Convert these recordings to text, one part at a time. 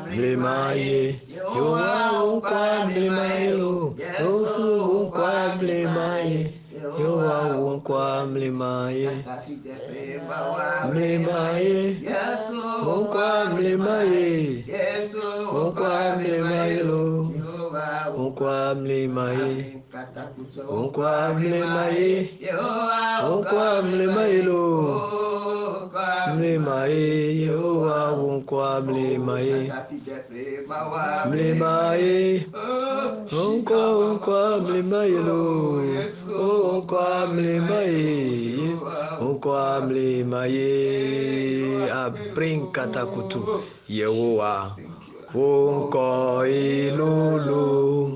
Mlemaye, Yowa unkwa mlemaelo, Yosu unkwa mlemaye, Yowa unkwa mlemaye, mlemaye, unkwa mlemaye, unkwa mlemaelo, unkwa mlemaye, unkwa mlemaye, unkwa mlemaelo, mlemaye, Yowa unkwa mlemaye. Mlemaye, unkwa mlemaye lo, unkwa mlemaye, unkwa mlemaye, abrinkata kutu, Yehowa, unko ilulu,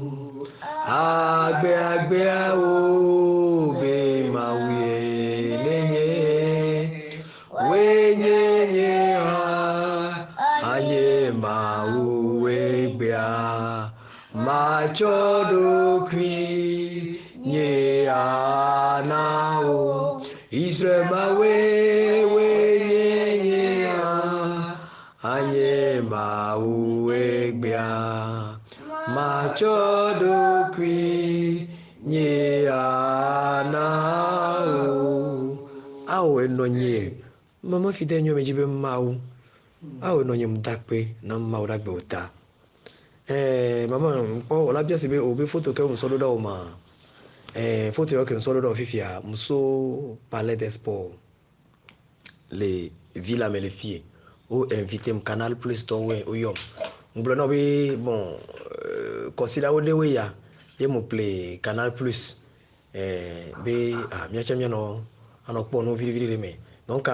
agbe awo be mawie nenye, wenye anye mauwe gbea machodo kwi nye anao Israel mawe nye anye mauwe gbea machodo kwi nye anao awe nonye mama fide nyo mejibe mau awe nonye mdakpe na mau dagbe uta mama mpo ola bia sebe obi photo ke mso do ma photo yo ke mso do fifia mso palais des sports les villes amelifiées ou invité m canal plus to we oyom mblo no bi bon consider wo de we ya ye mo play canal plus be miacha miano ano kpo no viri me donc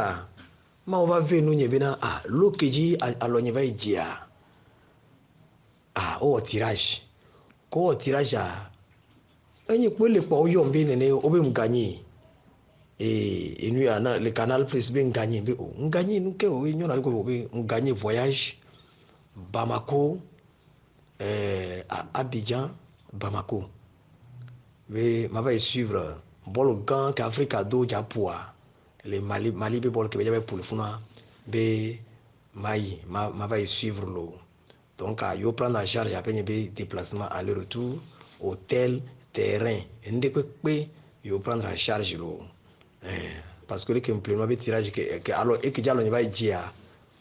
ma on va ver nous nyebena lo keji alo nyeba ijia o tirage ko tirage enyi kwele pa oyo mbe nene obe mganyi enu ya na le canal plus be nganyi be nganyi nuke o nyona ko be nganyi voyage Bamako Abidjan Bamako be ma va suivre bol gan ka Africa do japua le Mali be bol ke be jabe pour le funa be mai ma va suivre lo. Donc, yo prendre en charge après be déplacement aller-retour, hôtel, terrain. Ndekwe yo prendre en charge lo. Parce que le complément be tirage que alors et que jalo va dia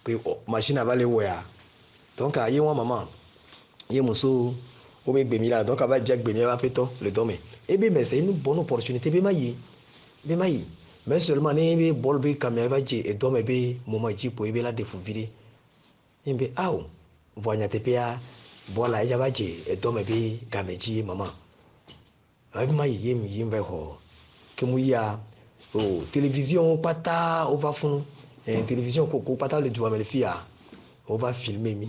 que machine va le wea. Donc ye wa maman, ye muso o be gbemi là donc va bien gbemi va peto le domaine. Et bien mais c'est une bonne opportunité be mayi. Be mayi. Mais seulement ne be bol be kamera va je et domaine be moment ji po be la découvrir. Imbe aw vonya tepia bola ya baje edome bi gameji mama abi ma yim yim be ho kemuya télévision pata on va funu télévision ko pata le duwa me fia on va filmer mi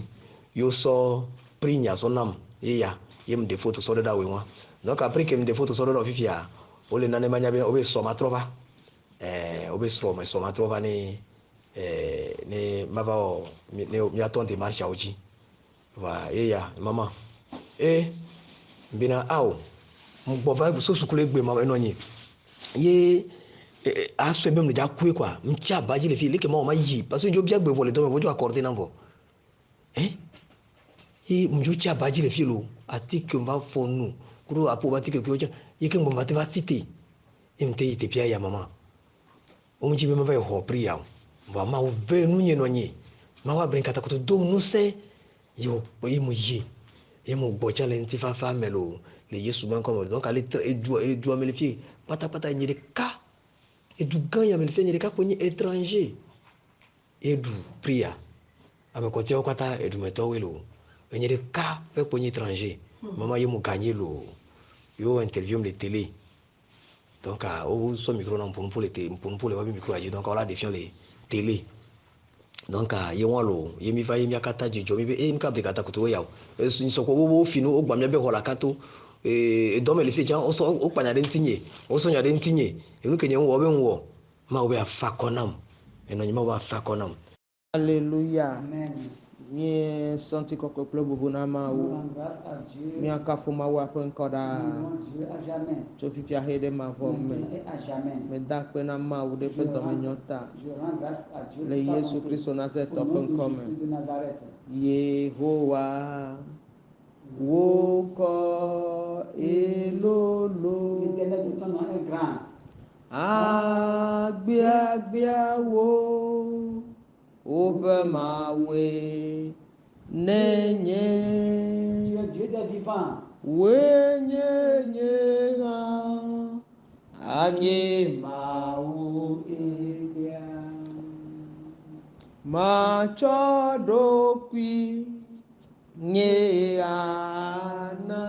yo so prinya so nam ya yim de photo so da we wa donc après que me de photo so da fifia o le nane manya be o be so ma trova o be so ma trova ni ne mava mi atonde marcha oji va ya mama mbina aw mgbo va so sukule gbe mama enonyi ye aso ebe mja kue kwa mcha baji le fi leke ma yi parce que jo bia gbe vole do me bojo accorder nambo mjo cha baji le fi lo atike mva fonu kuro apo batike ko ye ke mbo mate va cité mte ite pia ya mama omji be mva ho pri ya va ma o ve nu nye nonyi ma wa brin kata ko do nu se yo mu yi e mo gbocha le nti fa melo le yesu ban comme donc aller et doit me le fier pata nyede ka et du gan ya me le fier nyede ka ko ni étranger et du priya ame ko tiao kwata et du meto welo nyede ka fe ko ni étranger mama ye mo gagner lo yo interview le télé donc o so micro na pour le ba micro aji donc on la défiant les télé donc ye won lo ye mi fa ye mi akata jojo mi be mi ka be kata kuto yawo ni so ko wo finu o gba mi be hola kato do me le fi jan o so o panya de ntinye o so nya de ntinye enu kenye wo be nwo ma wo be afa konam eno nyima wo afa konam Hallelujah. Amen. Mie senti koko kple bubu na ma Nous wo. rendons grâce à Dieu. Mia kafu ma wo aƒe ŋkɔ ɖaa. Nous louons Dieu à jamais. Tso fifia he ɖe ma vɔ me. Maintenant et à jamais. Me da akpe na ma wo ɖe ƒe dɔmenyo ta. Je rends grâce à Dieu. Le Yesu Kristo Nazareth Au ƒe nom de ŋkɔ me. Jésus de Nazareth. Yehowa wo kɔ elolo. L'Éternel de ton nom est grand. Agbiagbia wo woƒe mawoe nenye. Tu es Dieu des vivants. Woe nye hã anye mawo Elia. matsɔ ɖokui nye ana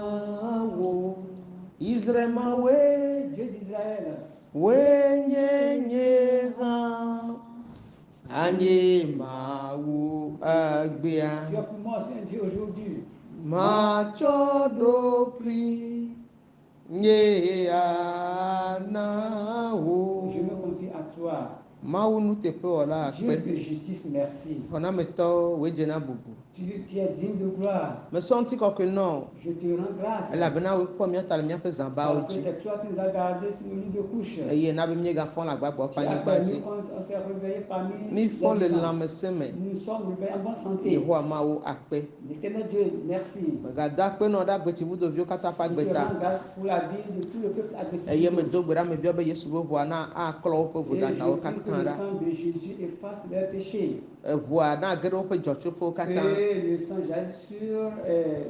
wo. Israel mawoe Dieu d'Israël. woe nye hã anye mawo agbea. Tu es pour moi aussi un Dieu aujourd'hui. Matsɔ ɖokui nye ana wo. Je me confie à toi. Mawu nuteƒewɔla Dieu akpe. de justice, merci. Xɔnametɔwo woe dzena bubu. Tu es digne de gloire. Mesɔ ŋutikɔkɔe nɔ Je te rends grâce. elabena woe kpɔ míata le míaƒe zãbawo Parce que dzi. c'est toi qui nous as gardés sur le lit de couche. Eye na be míegafɔ le agbagbe ƒe Tu as anyigba permis dzi. qu'on s'est réveillé parmi Mífɔ le les vivants. lãmesẽ me. Nous sommes réveillés en bonne santé. Yehowa Mawu akpe. L'éternel Dieu, merci. Megada akpe nɔ ɖe agbetivudoviwo katã ƒe Je te agbeta. rends grâce pour la vie de tout le peuple Eye adventiste. medo gbe ɖa me bia be Yesu be ʋua na aklɔ woƒe Et vodadawo je prie que katã le ɖa. sang de Jésus efface leurs péchés. Ʋua na ge ɖe woƒe dzɔtsoƒewo katã. Que le sang jaillisse sur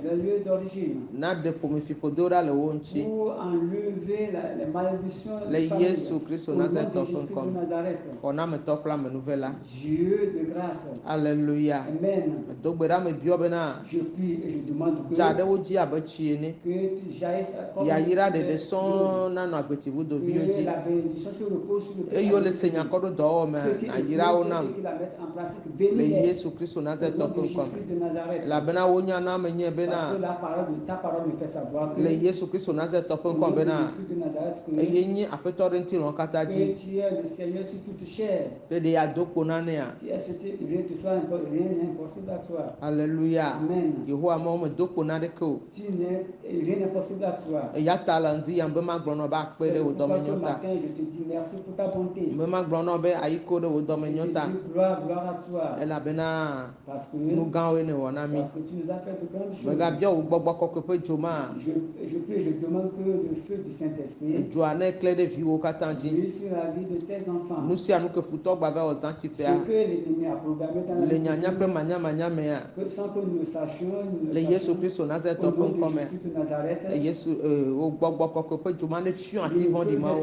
le lieu d'origine. Na ɖe ƒomefiƒodo ɖa le wo ŋuti. Pour enlever les malédictions Le de famille. Yesu Kristo Au nom de Nazareth ƒe Jésus de ŋkɔ me. Nazareth. Xɔnametɔ kple amenuvela. Dieu de grâce. Aleluya. Amen. Medo gbe ɖa me bia bena Je prie et je demande que dza ɖe wo dzi abe tsi ene. tu jaillisses comme Yayra ɖeɖe sɔŋ nanɔ agbetivudoviwo que dzi. la bénédiction se repose sur le peuple Eyiwo le adventiste. senyakɔɖo dɔwɔwɔ me Ceux qui nayra wo écoutent nam et qui la mettent en pratique, le bénis-les. Yesu Kristo Nazareth Au nom ƒe de ŋkɔ Jésus me. de Nazareth. Elabena wonya na ame nye Parce que bena la parole de ta parole me fait savoir que le Yesu Kristo Nazareth ƒe au ŋkɔ nom me de bena Jésus de Nazareth eye nye aƒetɔ ɖe ŋutilɔ katã que dzi. tu es le Seigneur sur toute chair. Be ɖe yeado kpo nanea. Tu es ce que rien te soit encore, rien n'est impossible à toi. Aleluya. Amen. Yehowa Mawu medo kpo naɖeke o. Rien n'est possible à toi. Eya ta le ŋdi yam be magblɔ nɔ be akpe C'est ɖe wò pourquoi ce dɔmenyo ta. matin je te dis merci pour ta bonté. Be magblɔ nɔ be ayiko ɖe wò Je dɔmenyo te ta. dis gloire, gloire à toi. Elabena Parce que, nu gãwoe ne wɔ na mi. parce que tu nous as fait de grandes choses. Megabia wò gbɔgbɔ kɔkɔe ƒe dzo ma. Je prie, je demande que le feu du Saint-Esprit Edzoa ne klẽ ɖe viwo katã dzi. brille sur la vie de tes enfants. Nu sia nu ke futɔ gba va wɔ Ce zãtipea. que l'ennemi a programmé dans la Le vie nyanya de kple manyamanya mea. que sans que nous le sachions, nous Le le Yesu sachions. Kristo Nazareth Au ƒe nom de ŋkɔ me. Jésus de Nazareth. Yesu wo gbɔgbɔ kɔkɔe ƒe dzo ma ne fiɔ ati Le vɔ̃ɖi mawo.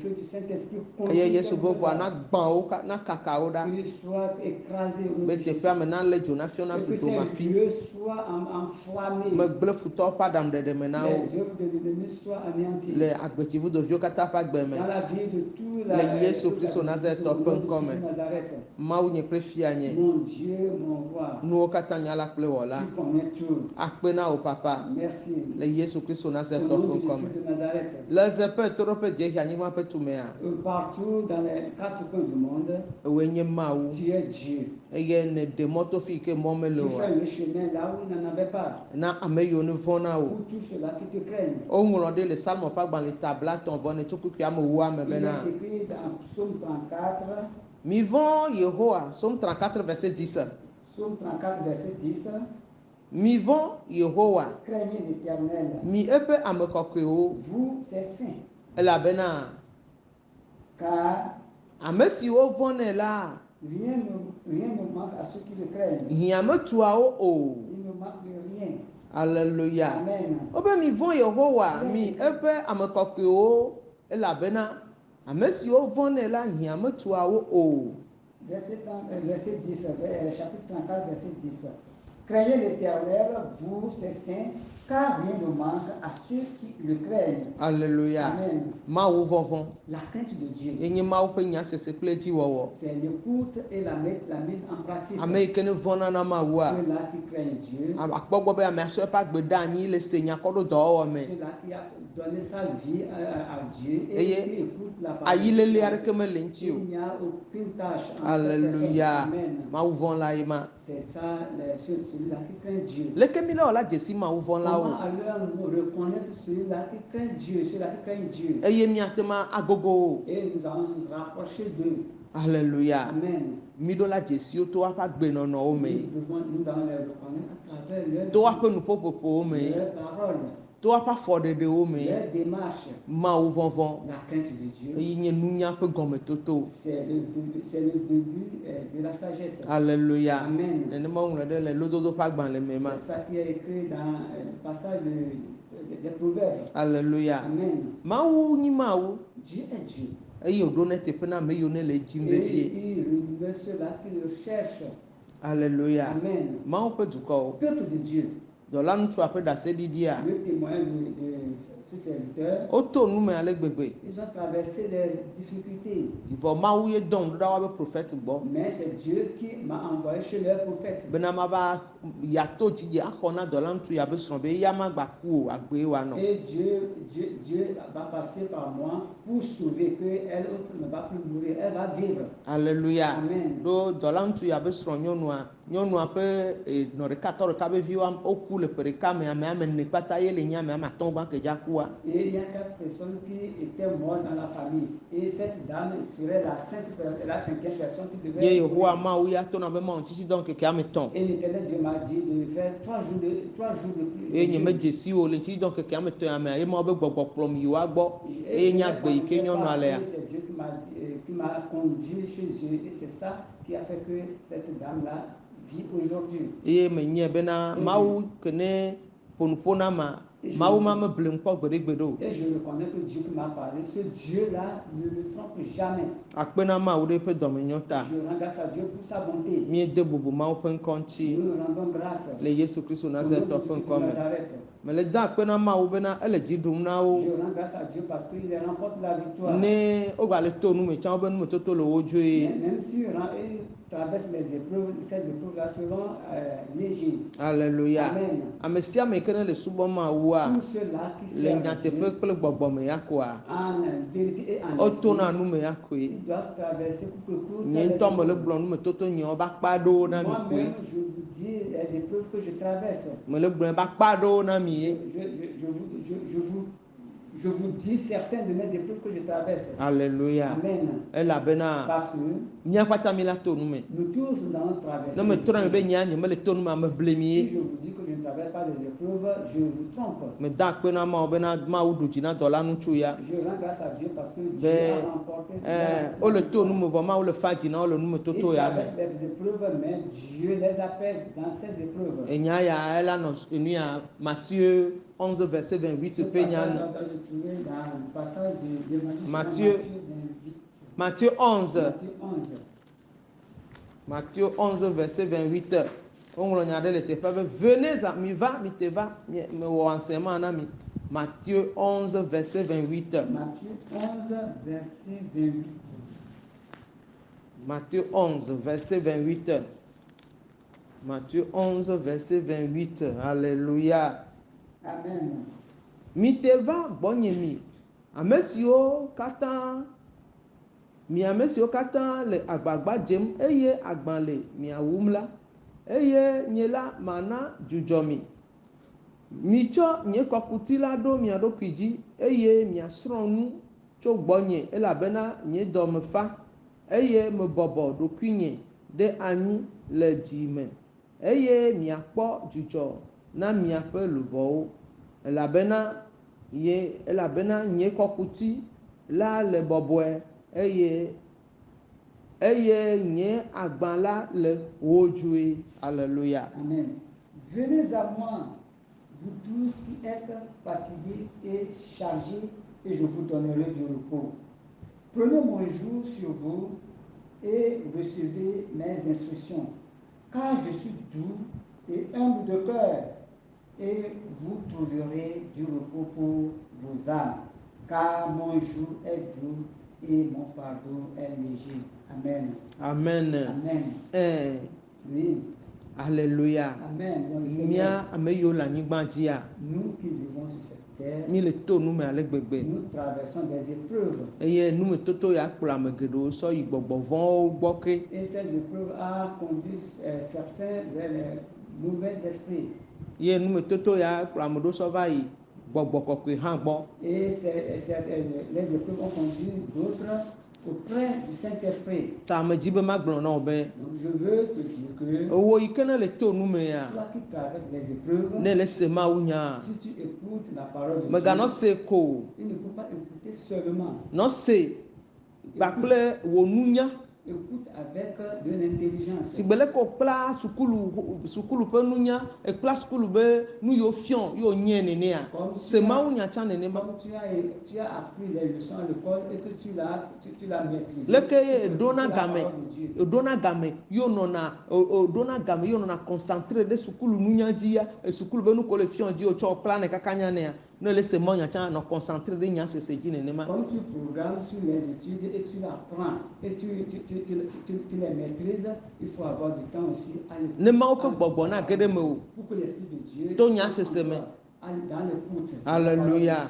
feu du Saint-Esprit Eye Yesu be consume ʋua na gbã wo na kaka wo ɖa. qu'il soit écrasé au nom Be de Jésus. teƒea me na le dzo na fiɔ na Et que fido ma ces fi. lieux soient enflammés. Megble futɔwo ƒe aɖaŋuɖeɖe me na wo. Les œuvres de l'ennemi soient anéanties. Le agbetivudoviwo katã ƒe agbe me. Dans la vie de tous Le Yesu Kristo Nazareth ƒe ŋkɔ me. Nazareth. Mawu nye kple fia nye. Mon Dieu, mon roi. Nuwo katã nyala kple wɔla. Tu connais tout. Akpe na wò papa. Merci. Le Yesu Kristo Nazareth Au ƒe nom de ŋkɔ me. Jésus de Nazareth. Le dzeƒe toɖoƒe dziehi anyigba ƒe tumea. Partout dans les quatre coins du monde, Ewoe nye Mawu. tu es Dieu. Eye ne ɖe mɔto fi ke mɔ mele Tu o. fais le chemin là où il n'en avait pas. Na ame yiwo ne vɔ̃na o. Pour tous ceux-là qui te craignent. Woŋlɔ ɖe le Salmo ƒe agbalẽ ta blatɔ̃ vɔ ne tsukuikui ame ewoa me Il bena. est écrit dans Psaume 34, Mivɔ̃ Yehowa. Psaume 34 verset 10. Psaume 34, verset 10. Mivɔ̃ Yehowa. Craignez l'Éternel, Mi eƒe ame kɔkɔewo. vous ses saints, Elabena car ame siwo vɔ̃nɛ la. rien ne manque à ceux qui le craignent. Hiã metua wo o. Il ne manque de rien. Alléluia. Amen. Wobe mi vɔ̃ Yehowa, mi eƒe ame kɔkɔewo, elabena ame siwo vɔ̃nɛ la hiã metua wo o. Verset 10, chapitre 34, verset 10. Craignez l'Éternel, vous, ses saints, car rien ne manque à ceux qui le craignent. Alléluia. Amen. Mawu vɔvɔ̃. La crainte de Dieu, Enye Mawu ƒe nyasese kple dziwɔwɔ. c'est l'écoute et la mise en pratique. Ame yi ke ne vɔ̃na na Mawua. Ceux-là qui craignent Dieu, akpɔ gbɔ be amea sɔ eƒe agbe ɖe anyi le se nya kɔ ɖo dɔwɔwɔ me. ceux-là qui a donné sa vie à Dieu et Eye qui écoute la parole. ayilele aɖeke me le ŋuti o. Il n'y a aucune tâche en Alléluia. cette personne. Amen. Mawu vɔ̃ la ye ma. C'est ça, celui-là qui craint Dieu. Leke mi le wɔ la dzesi Mawu vɔ̃ la o. Comment allons-nous reconnaître celui-là qui craint Dieu, celui-là qui craint Dieu? Eye miate ma agogo o. Et nous allons nous rapprocher d'eux. Alléluia. Amen. Mi ɖo la dzesiwo to woƒe agbenɔnɔwo me. Nous allons les reconnaître à travers leur To woƒe nuƒoƒoƒowo me. leur parole, To woƒe afɔɖeɖewo me. leur démarche. Mawu vɔvɔ̃. La crainte de Dieu, Eye nye nunya ƒe gɔmetoto. c'est le début de la sagesse. Alléluia. Amen. Nenema ŋlɔ ɖe le lododo ƒe agbalẽ me ma. C'est ça qui est écrit dans le passage des Proverbes. Alléluia. Amen. Mawu nyi Mawu. Dieu est Dieu. Eye wòɖo ne teƒe na ame yiwo ne le dzim Et vevie. il renouvelle ceux-là qui le cherchent. Alléluia. Amen. Mawu ƒe dukɔwo. Peuple de Dieu, Dɔla ŋutsua ƒe ɖaseɖiɖia. le témoin de ce serviteur, Woto nu me ale gbegbe. ils ont traversé des difficultés. Vɔ Mawu ye dɔm ɖo ɖa woabe prophète gbɔ. Mais c'est Dieu qui m'a envoyé chez leur prophète. Bena mava yato dzidzi axɔ na dɔla ŋutsu ya be srɔ̃ be eya magba ku o agbe woanɔ. Et Dieu va passer par moi pour sauver qu'elle autre ne va plus mourir, elle va vivre. Alléluia. Amen. Ɖo dɔla ŋutsu ya be srɔ̃ nyɔnua ƒe nɔ ɖeka tɔ ɖeka be viwo woku le ƒe ɖeka me ame ene kpata ye le nye ame atɔ̃ gba ke dza kua. Et il y a 4 personnes qui étaient mortes dans la famille. Et cette dame serait la 5e personne qui devait. Ye Yehowa Mawu ya tona be Mawu tsitsi dɔn keke ame tɔ̃. Et l'Éternel Dieu m'a dit de faire 3 jours de plus. Eye nye me dze si o le tsitsi dɔn keke ame tɔ̃ ya mea ye Mawu be gbɔgbɔ kplɔm yi wa gbɔ. Eye nye agbe yi ke nyɔnua lea. C'est Dieu qui m'a conduit chez eux. Et c'est ça qui a fait que cette dame-là vit aujourd'hui. Eye menye bena Mawu ke ne ƒonuƒo na ma. Mawu ma me blem kpɔ gbeɖegbeɖe o. Et je reconnais que Dieu qui m'a parlé, ce Dieu-là ne le trompe jamais. Akpe na Mawu ɖe ƒe dɔmenyɔ ta. Je rends grâce à Dieu pour sa bonté. Miede bubu Mawu ƒe ŋkɔ ŋuti. Nous rendons grâce. Le Yesu Kristo Nazaretɔ ƒe ŋkɔ me. Nazareth. Mele da akpe na Mawu bena ele dzi ɖum na wo. Je rends grâce à Dieu parce qu'il remporte la victoire. Ne wogba le to nu me tsã wobe numetoto le wo dzoe. Même si il traverse les épreuves, ces épreuves-là seront légères. Alléluia. Amen. Ame sia ame ke ne le subɔ Mawua Tous ceux-là qui le servent nyateƒe Dieu kple gbɔgbɔ me ya koa. en vérité et en Wotona esprit, nu me ya koe. ils doivent traverser pour Nye ŋutɔ me le gblɔ numetoto nyewo ba kpa ɖewo na mi koe. Moi-même, je vous dis les épreuves que je traverse. Me le gblɔ ba kpa ɖewo na mi ye. Je vous dis certaines de mes épreuves que je traverse. Alléluia. Amen. Elabena Parce que míakpata mi la to nu me. nous tous nous allons traverser. Ne me trɔ be nya nye me le to nu me ame ble mi Si ye. je vous dis que je ne traverse pas des épreuves, je vous trompe. Me da akpe na Mawu bena Mawu ɖu dzi na dɔla ŋutsu ya. Je rends grâce à Dieu parce que Dieu Be a remporté. wole to nu me vɔ Mawu le fa dzi na wo le numetoto ya me. Ils traversent des épreuves, mais Dieu les appelle dans ces épreuves. Enya ya ela nɔ enu ya Matthieu 11 verset 28 pe nya ne. Matthieu 11. Matthieu 11 verset 28. Onglɔ nya ɖe le teƒe be venez à mi va mi te va me wɔ enseignement na mi. Matthieu 11 verset 28. Matthieu 11 verset 28. Matthieu 11 verset 28. Matthieu 11 verset 28. Alléluia. Amen. Mi te va gbɔnye mi. Ame siwo katã le agbagba dzem eye agba le miawum la eye nye la mana dzudzɔ mi. Mitsɔ nye kɔkuti la ɖo mia ɖokui dzi eye miasrɔ̃ nu tso gbɔnye elabena nye dɔ me fa eye mebɔbɔ ɖokuinye ɖe anyi le dzi me eye miakpɔ dzudzɔ na miaƒe luʋɔwo elabena nye kɔkuti la le bɔbɔe eye nye agba la le wodzoe. Alléluia. Amen. Venez à moi, vous tous qui êtes fatigués et chargés, et je vous donnerai du repos. Prenez mon joug sur vous et recevez mes instructions, car je suis doux et humble de cœur, et vous trouverez du repos pour vos âmes, car mon joug est doux et mon fardeau est léger. Amen. Amen. Amen. Oui. Alléluia. Amen. Bon, le Seigneur, Mia ameyo la nyigba dzi ya. nous qui vivons sur cette terre, Mi le to nu me ale gbegbe. nous traversons des épreuves. Eye numetoto ya kplɔ ame geɖewo sɔ yi gbɔgbɔ vɔ̃wo gbɔ ke. Et ces épreuves ont conduit certains vers les mauvais esprits. Ye numetoto ya kplɔ ame ɖewo sɔ va yi gbɔgbɔ kɔkɔe hã gbɔ. Et les épreuves ont conduit d'autres auprès du Saint-Esprit. Ta ame dzi be magblɔ na wo be Donc je veux te dire que wo yi ke ne le to nu me ya toi qui traverses les épreuves, ne le se mawu nya si tu écoutes la parole de meganɔ Dieu, se ko il ne faut pas écouter seulement. nɔ se kpakple wo nunya Écoute avec de l'intelligence. si gbe le ko kpla sukulu ƒe nunya ekpla sukulu be nu yiwo fiɔ yiwo nye nenea se mawu nya tsã nenema. Comme tu as appris les leçons à l'école et que tu l'as maîtrisé. Leke ye tu dona écoutes la game parole de Dieu. dona game yo nɔna concentré ɖe sukulu nunya dzi ya sukulu be nuko le fiɔ dzi o tsɔ kpla ne kakanya nea ne le se mɔ nya tsã nɔ concentré ɖe nya sese dzi nenema. Comme tu programmes sur les études et tu l'apprends et tu les maîtrises, il faut avoir du temps aussi à l'écoute. Ne mawo ƒe gbɔgbɔ na ge ɖe me o Pour que l'Esprit de Dieu to nya sese me. dans l'écoute. Alléluia.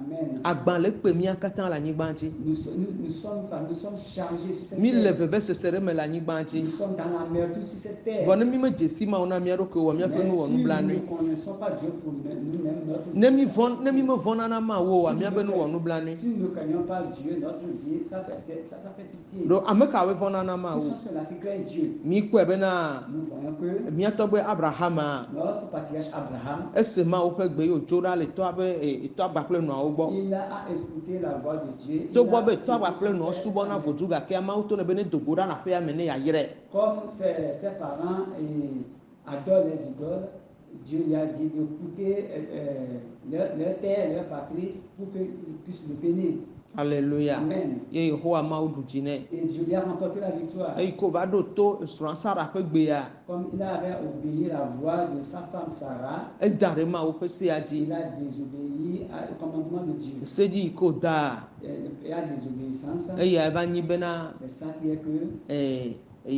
Amen. Agba le kpe mia katã le anyigba dzi. Nous sommes chargés sur cette Mi le terre. veve sese ɖe me le anyigba dzi. Nous sommes dans la merde sur cette terre. Vɔ ne mi me dze si mawo na mia ɖokui wɔ miaƒe nu wɔ nublanui. Ne connaissons pas Dieu pour nous-mêmes, notre Ne mi me vɔna na mawo wɔ miaƒe nu wɔ nublanui. Si nous ne craignons pas Dieu, notre vie, ça fait pitié. Do ame kawoe vɔna na Qui mawo. sont ceux-là qui craignent Dieu? Mi kpɔe bena Nous voyons que mia tɔgbe Abrahama notre patriarche Abraham, ese mawo ƒe gbe yiwo dzo ɖa le tɔa be tɔa gba kple nɔawo gbɔ. il a écouté la voix de Dieu. Togbɔ be tɔa gba kple nɔa subɔna vodu gake amawo to ne be ne dogo ɖa le aƒea me ne yayrae. Comme ses parents adorent les idoles, Dieu lui a dit d'écouter leur terre, leur patrie, pour qu'ils puissent le bénir. Alléluia. Amen. Ye Yehowa mawo ɖu dzi nɛ. Et Dieu lui a remporté la victoire. Eyi ko va ɖo to srɔ̃a Sara ƒe gbea Comme il avait obéi à la voix de sa femme Sarah, eda ɖe mawo ƒe sea dzi. il a désobéi au commandement de Dieu. Se dzi yi ko da Et à désobéissance, eya eva nyi bena c'est ça qui est que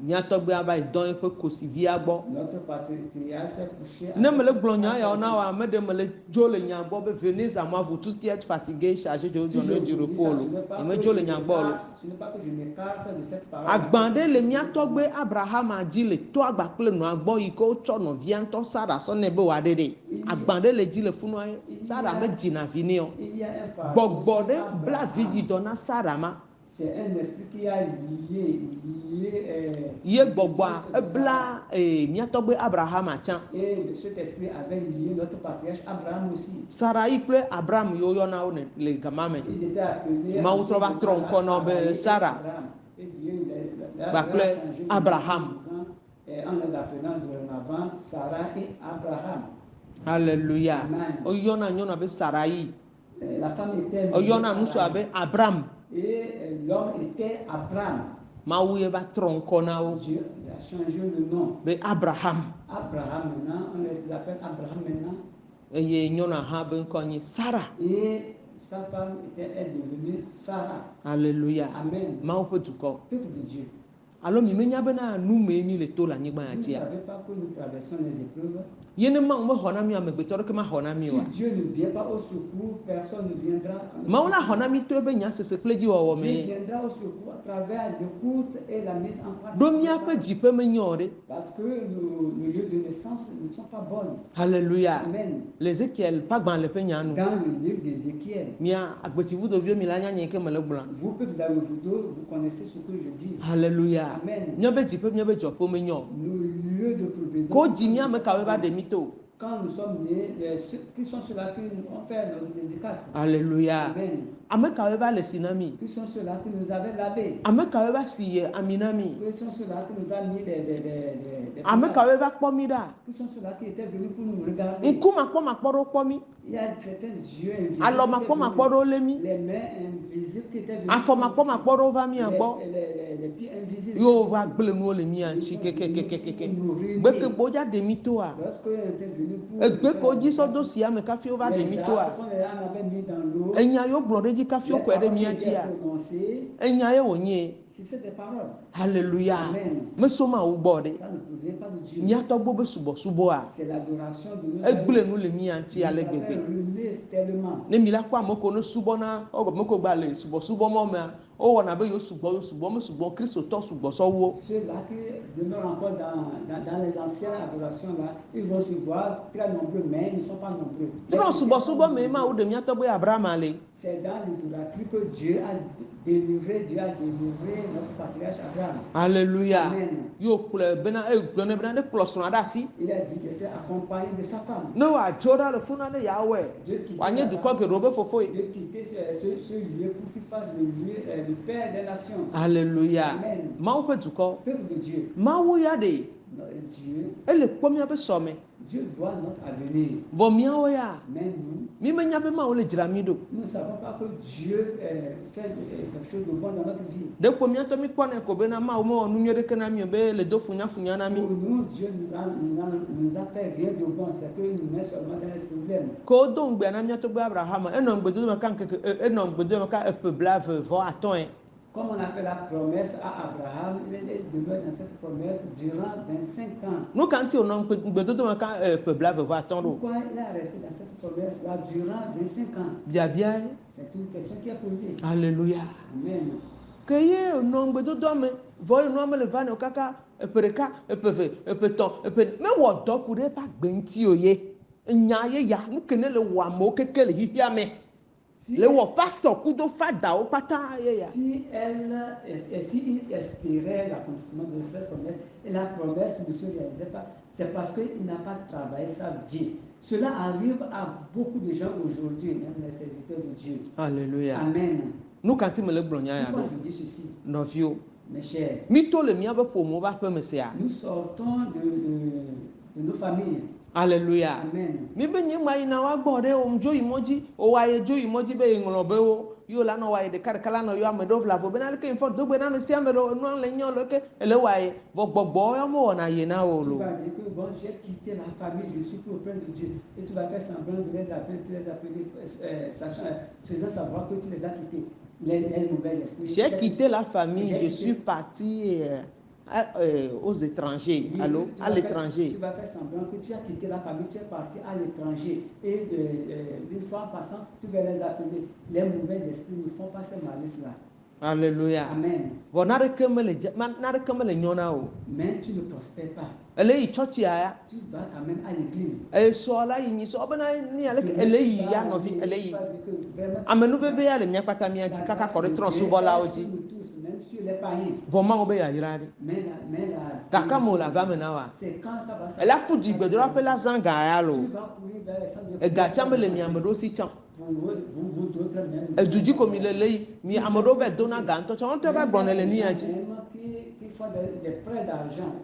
mia tɔgbea va yi dɔ eƒe kosivia gbɔ. notre patriarche s'est couché. Ne me le gblɔ nya yawo na wa ame ɖe me le dzo le nya gbɔ be venez à moi vous tous qui êtes fatigués chargés de vous donner du repos lo. Ye me dzo le nya gbɔ lo. Ce n'est pas que je m'écarte de cette parole. Agba ɖe le mia tɔgbe Abrahama dzi le to agba kple nɔa gbɔ yi ke wotsɔ nɔvia ŋutɔ Sara sɔ nɛ be wòaɖe ɖe. Agba ɖe le dzi le funua ye Sara me dzina vi nɛ o. Il y a un fardeau Gbɔgbɔ sur ɖe Abraham. bla vidzi dɔ na Sara ma. C'est un esprit qui a lié. Ye gbɔgbɔa ebla mia tɔgbe Abrahama tsã. Et cet esprit avait lié notre patriarche Abraham aussi. Sara yi kple Abraham yiwo yɔna wo le gama me. Ils étaient appelés. Mawu trɔ va trɔ ŋkɔ na wo be Sara Et Dieu kpakple Abraham. En les appelant dorénavant Sarah et Abraham. Alléluia. Amen. Oyɔna nyɔnua be Sarayi. La femme était. Oyɔna ŋutsua be Abraham. Et l'homme était Abraham. Mawu ye va trɔ ŋkɔ na wo Dieu a changé le nom. be Abraham. Abraham maintenant, on les appelle Abraham maintenant. Eye nyɔnua hã be ŋkɔ nye Sara. Et sa femme est devenue Sarah. Alléluia. Amen. Mawu ƒe dukɔ. Peuple de Dieu. Alo mi menya bena nu me mi le to le anyigba ya Vous ne dzia. savez pas que nous traversons les épreuves. Ye ne Mawu me xɔ na mi amegbetɔ ɖeke ma xɔ na mi Si oa. Dieu ne vient pas au secours, personne ne viendra. Mawu la xɔ na mi to ebe nya sese kple dziwɔwɔ Dieu me. viendra au secours à travers l'écoute et la mise en pratique. Ɖo miaƒe dziƒe menye o ɖe. Parce que nos lieux de naissance ne sont pas bonnes. Alléluia. Amen. Le Ezekiel pagbalẽ ƒe nya nu. Dans le livre d'Ézéchiel, Mia agbetsivudoviwo mi la nya nye ke me le gblɔa. vous, peuple d'Aouevudo, vous connaissez ce que je dis. Alléluia. Amen. Míaƒe dziƒe míaƒe dzɔƒe menye o. Nos lieux de providence. Ko dzi mía me kawoe va ɖe mi to. Quand nous sommes nés, ceux qui sont ceux-là qui ont fait notre dédicace. Alléluia. Amen. ame kawo va le si na mi, Qui sont ceux-là qui nous avaient lavés? ame kawo va si ami na mi, Qui sont ceux-là qui nous a mis des ame plaques? kawo va kpɔ mi ɖa, Qui sont ceux-là qui étaient venus pour nous regarder? ŋkumakpɔmakpɔ ɖewo kpɔ mi, Il y a certains yeux invisibles. alɔmakpɔmakpɔ ɖewo lé mi, Les mains invisibles qui étaient venus. afɔmakpɔmakpɔ ɖewo va mia gbɔ, Les pieds invisibles. yo va gble nuwo le mia ŋuti kekekekeke, gbeke gbɔdza ɖe mi toa, Lorsqu'ils étaient venus pour. egbe ko dzi sɔ do sia me kafi wo va ɖe mi toa, Qu'on les en avait mis dans l'eau. enya yewo gblɔ ɖe dzi kafi wo kɔe ɖe mia dzia, enya ye wònye, C'est des paroles. haleluya, Amen. mesoma wo gbɔ ɖe, Ça ne provient pas de Dieu. mia tɔgbo be subɔsubɔa, C'est l'adoration de nos egble nu le mia ŋuti ale gbegbe. relève tellement. Ne mi la kpɔ ame ko ne subɔna, ame ko gba le subɔsubɔ mɔ mea, wowɔna be yewo sugbɔ, mesubɔ, kristotɔ sugbɔ sɔwo. Ceux-là qui demeurent encore dans les anciennes adorations là, ils vont se voir très nombreux, mais ils ne sont pas nombreux. Trɔ subɔsubɔ me ma wo ɖe mia tɔgbe Abraham le. C'est dans l'idolâtrie que Dieu a délivré notre patriarche Abraham. Alléluia. Amen. Yo kplɔe bena gblɔ ne bena ne kplɔ srɔ̃a ɖe asi. Il a dit d'être accompagné de sa femme. Ne wòadzo ɖa le funa ne Yahweh, wòanye dukɔ geɖewo be fofoe. De quitter ce lieu pour qu'il fasse le lieu, le père des nations. Alléluia. Amen. Mawu ƒe dukɔ. Peuple de Dieu. Mawu ya ɖe. Dieu. Ele kpɔ míaƒe sɔme. Dieu voit notre avenir. Vɔ míawo ya. Mais nous. Mi menya be Mawu le dzra mi ɖo. Nous ne savons pas que Dieu fait quelque chose de bon dans notre vie. Ɖekpo míatɔ mi kpɔnɛ ko bena Mawu mewɔ nu nyui ɖeke na mi o be le do funyafunya na mi. Pour nous, Dieu nous a fait rien de bon, c'est que nous met seulement dans les problèmes. Ko do ŋgbea na mía tɔgbe Abraham, enɔ ŋgbedodo me ka ŋkeke, enɔ ŋgbedodo me ka eƒe blaeve-vɔ-atɔ̃e. Comme on a fait la promesse à Abraham, il demeure dans cette promesse durant 25 ans. Nu ka ŋuti wònɔ ŋgbedodo me ka eƒe blaeve-vɔ-atɔ̃ ɖo? Pourquoi il a resté dans cette promesse-là durant 25 ans? Biabia. C'est une question qui est posée. Alléluia. Amen. Que ye wònɔ ŋgbedodoa me, vɔ ye nua me le va ne o kaka eƒe ɖeka, eƒe eve, eƒe etɔ̃, eƒe mewɔ dɔ ku ɖe eƒe agbe ŋuti o ye. Nya ye ya, nu ke ne le wɔ amewo keke le xixia me. Le wɔ pastor kudo fadawo kpata ye ya. Si il espérait l'accomplissement de cette promesse et la promesse ne se réalisait pas, c'est parce qu'il n'a pas travaillé sa vie. Cela arrive à beaucoup de gens aujourd'hui, même les serviteurs de Dieu. Alléluia. Amen. Nu ka ŋuti me le gblɔ nya ya Pourquoi ɖo? je dis ceci? Nɔviwo. Mes chers, Mito le míaƒe ƒomo ƒe aƒe me sia. nous sortons de nos familles. Alléluia. Amen. Mi be nye ŋma yina wa gbɔ ɖe wo dzo yi mɔdzi, o wa ye dzo yi mɔdzi be yeŋlɔ be wo, yo la nɔ wa ye ɖeka la nɔ yo ame ɖewo vla vo bena leke yin fɔ dogbe na ame sia ame ɖe nua le nyɔ leke ele wa ye vɔ gbɔgbɔ ya me wɔna ye na wo Tu lo. vas dire que bon, j'ai quitté la famille, je suis plus auprès de Dieu. Et tu vas faire semblant de les appeler, faisant savoir que tu les as quittés. Les mauvais esprits. J'ai quitté la famille, je suis parti aux étrangers, Oui, allô, à l'étranger. Tu vas faire semblant que tu as quitté la famille, tu es parti à l'étranger. Et une fois en passant, tu vas les appeler. Les mauvais esprits ne font pas ces malices-là. Alléluia. Amen. Vɔ na ɖeke me le nyɔ na o. Mais tu ne prospères pas. Ele yi tsɔtsia ya. Tu vas quand même à l'église. Esɔ la yi nyi sɔ bena ni aleke ele yi ya nɔvi ele yi. Amenuveve ya le mía kpata mía dzi kaka kɔ ɖe trɔ̃subɔlawo dzi. Vɔ Mawu be yayra ɖi. Gake mo le ava me na wa. Ela ƒu du gbedoɖaƒe la zã gã ya lo. Ega tsã me le mi ame ɖewo si tsã. Edu dzi ko mi le yi mi ame ɖewo va dona ga ŋutɔ tsã wɔntɔ va gblɔnɛ le nuya dzi.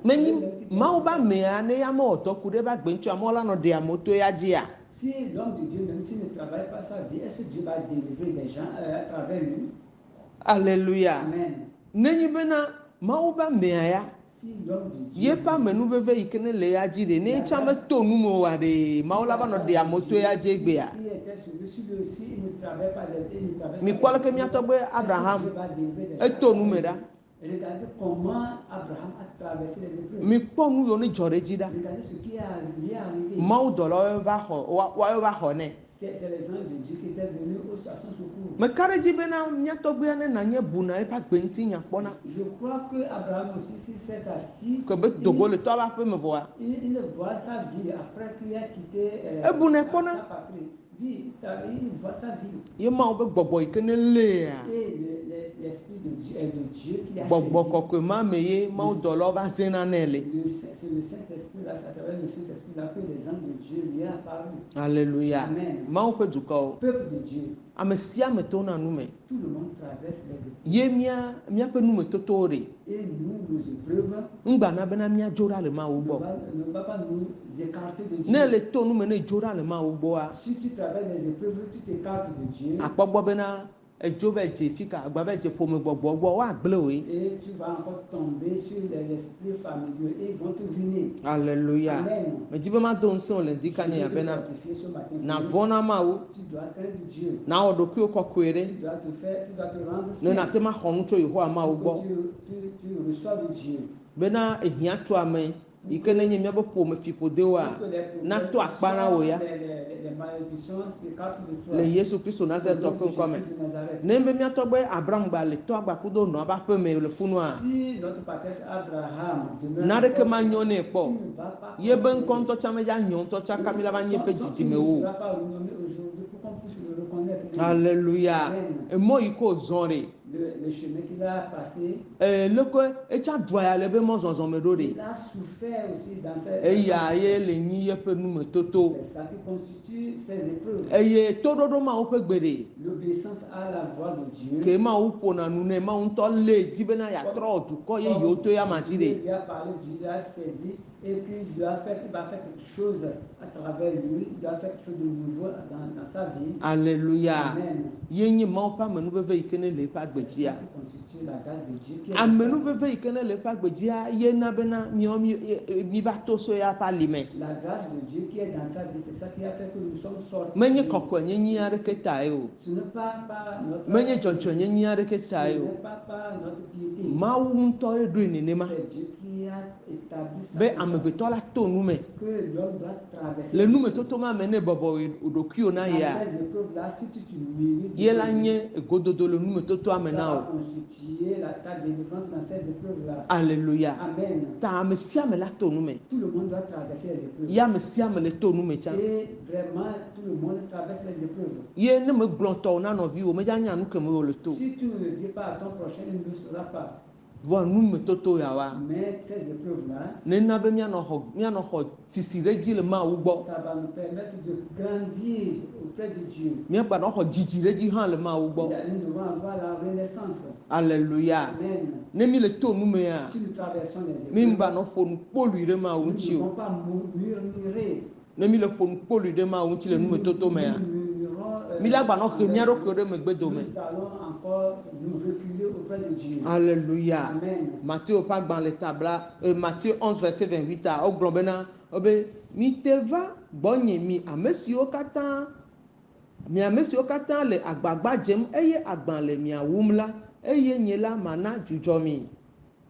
Menyi Mawu ba mea ne ya mewɔ dɔ ku ɖe ba gbe ŋutsua amewo la nɔ ɖe amewo to ya dzia. Si l'homme de Dieu, même s'il ne travaille pas sa vie, est-ce que Dieu va délivrer des gens à travers lui? Alléluia. Amen. Nenyi bena Mawu ba mea ya. Si l'homme de Dieu. Ye pa menuveve yi ke ne le ya dzi ɖe ne tsã me to nu me wa ɖe Mawu la va nɔ ɖe amewo to ya dzi egbea. Mi kpɔ leke míatɔ be Abraham eto nu me ɖa. Regardez comment Abraham a traversé les épreuves. Mi kpɔ nu yiwo ne dzɔ ɖe dzi ɖa. Regardez ce qui est arrivé. Mawu dɔlawo va xɔ nɛ. C'est les anges de Dieu qui étaient venus à son secours. Me ka ɖe dzi bena míatɔgbea ne nanye buna eƒe agbe ŋuti nya kpɔna. Je crois que Abraham aussi s'est assis. Que be dogo le tɔ ƒe aƒe me vɔa. Il voit sa vie après qu'il a quitté ebuna kpɔna. sa patrie. Il voit sa vie. Ye Mawu be gbɔgbɔ yi ke ne léa. L'esprit de Dieu qui a gbɔgbɔ kɔkɔe ma me ye Mawu dɔlawo va zena nɛ le. C'est le Saint-Esprit là, c'est à travers le Saint-Esprit là que les anges de Dieu lui a apparu. Alléluia. Amen. Mawu ƒe dukɔwo. Peuple de Dieu. ame sia me to na nume Tout le monde traverse les épreuves. ye miaƒe numetotowo ɖe Et nous, nos épreuves ŋgbana bena miadzo ɖa le Mawu gbɔ ne va pas nous écarter de Dieu. ne le to nume ne dzo ɖa le Mawu gbɔa Si tu traverses les épreuves, tu t'écartes de Dieu. akpɔ gbɔ bena edzo va dze fi ka agba va dze ƒome gbɔgbɔ gbɔ woagble woe Et tu vas encore tomber sur les esprits familiaux et ils vont te ruiner. Alléluia. Amen. Medzi be mado ŋusẽ wo le ŋdi Je kanye veux te yabena fortifier ce matin. navɔ na Mawu Tu dois craindre Dieu. nawɔ ɖokuiwo kɔkɔe ɖe Tu dois te rendre ne saint. nate ma xɔ nu tso Yehowa Mawu Pour gbɔ que tu reçois de Dieu. bena ehia tu ame yi ke nenye miaƒe ƒome fiƒodewoa Pour que les problèmes nato akpa na wo ya les malédictions s'écartent de toi. le Yesu Kristo Nazaretɔ ƒe ŋkɔ me Jésus de Nazareth. ne be miatɔgbe Abraham gba le tɔ agbakudo nɔ aba ƒe me le funua Si notre patriarche Abraham demeure naɖeke encore, ma nyo nɛ kpɔ il ne va pas ye be prospérer. ŋkɔ ŋutɔ tsã medza nyɔ ŋutɔ tsaka mi la va nye ƒe dzidzime Il ne wo sera pas renommé aujourd'hui pour qu'on puisse le reconnaître. Alléluia Amen. emɔ yi ke wòzɔ ɖe Le chemin qu'il a passé, leke etsa ɖua ya le be mɔzɔzɔ me ɖo ɖe il a souffert aussi dans ses eya ye le nyi yeƒe numetoto C'est ça qui constitue ses épreuves. eye toɖoɖo Mawu ƒe gbe ɖe L'obéissance à la voix de Dieu. ke Mawu ƒona nu nɛ Mawu ŋutɔ lée dzi bena yeatrɔ dukɔ yeyewo to ya ma dzi Dieu ɖe lui a parlé, Dieu lui a saisi et qu'il va faire quelque chose à travers lui, il doit faire quelque chose de nouveau dans sa vie. Alléluia Amen. ye nye Mawu ƒe amenuveve yi ke ne le eƒe C'est agbedzia ça qui constitue la grâce de Dieu qui est amenuveve yi ke ne le eƒe agbedzia ye na bena mi va to so ya ƒe alime la grâce de Dieu qui est dans sa vie, c'est ça qui a fait que nous sommes sortis. menye kɔkɔenyenyi aɖeke tae o Ce n'est pas notre menye dzɔdzɔenyenyi aɖeke ce tae n'est o pas notre piété. Mawu ŋutɔ eɖoe nenema C'est Dieu qui a établi ça. be comme ça, amegbetɔ la to nume que l'homme doit traverser. le numetoto ma me ne bɔbɔ ɖokuiwo na Dans yea ces épreuves-là, si tu mérites, ye la nye gododo le numetotoa me ça na va o constituer ta délivrance dans ces épreuves-là. Alléluia Amen. ta ame sia ame la to nume Tout le monde doit traverser les épreuves. ye ame sia ame le to nume tsã Et vraiment, tout le monde traverse les épreuves. ye ne megblɔ tɔwo na nɔviwo medza nya nu ke me wo le to Si tu ne le dis pas à ton prochain, il ne le saura pas. vɔ numetoto yawoa Mais ces épreuves-là, nena be mianɔ xɔ tsisi ɖe dzi le Mawu gbɔ ça va nous permettre de grandir auprès de Dieu. miagbanɔ xɔ dzidzi ɖe dzi hã le Mawu gbɔ Nous devons avoir la renaissance. Alléluia Amen. ne mi le to numea Si nous traversons les mi épreuves, ŋgbanɔ ƒo nu kpolui ɖe Mawu nous ne ŋuti o devons pas murmurer. ne mi le ƒo nu kpolui ɖe Mawu ŋuti le numetoto mea mi la gbanɔ xe mia ɖokui ɖe megbe dome Nous allons encore nous reculer auprès de Dieu. Alléluia Amen. Matthieu ƒe agbalẽ tabla Matthieu 11 verset 28 wogblɔ bena be mite va gbɔnye mi ame siwo katã le agbagba dzem eye agba le mia wum la eye nye la mana dzudzɔ mi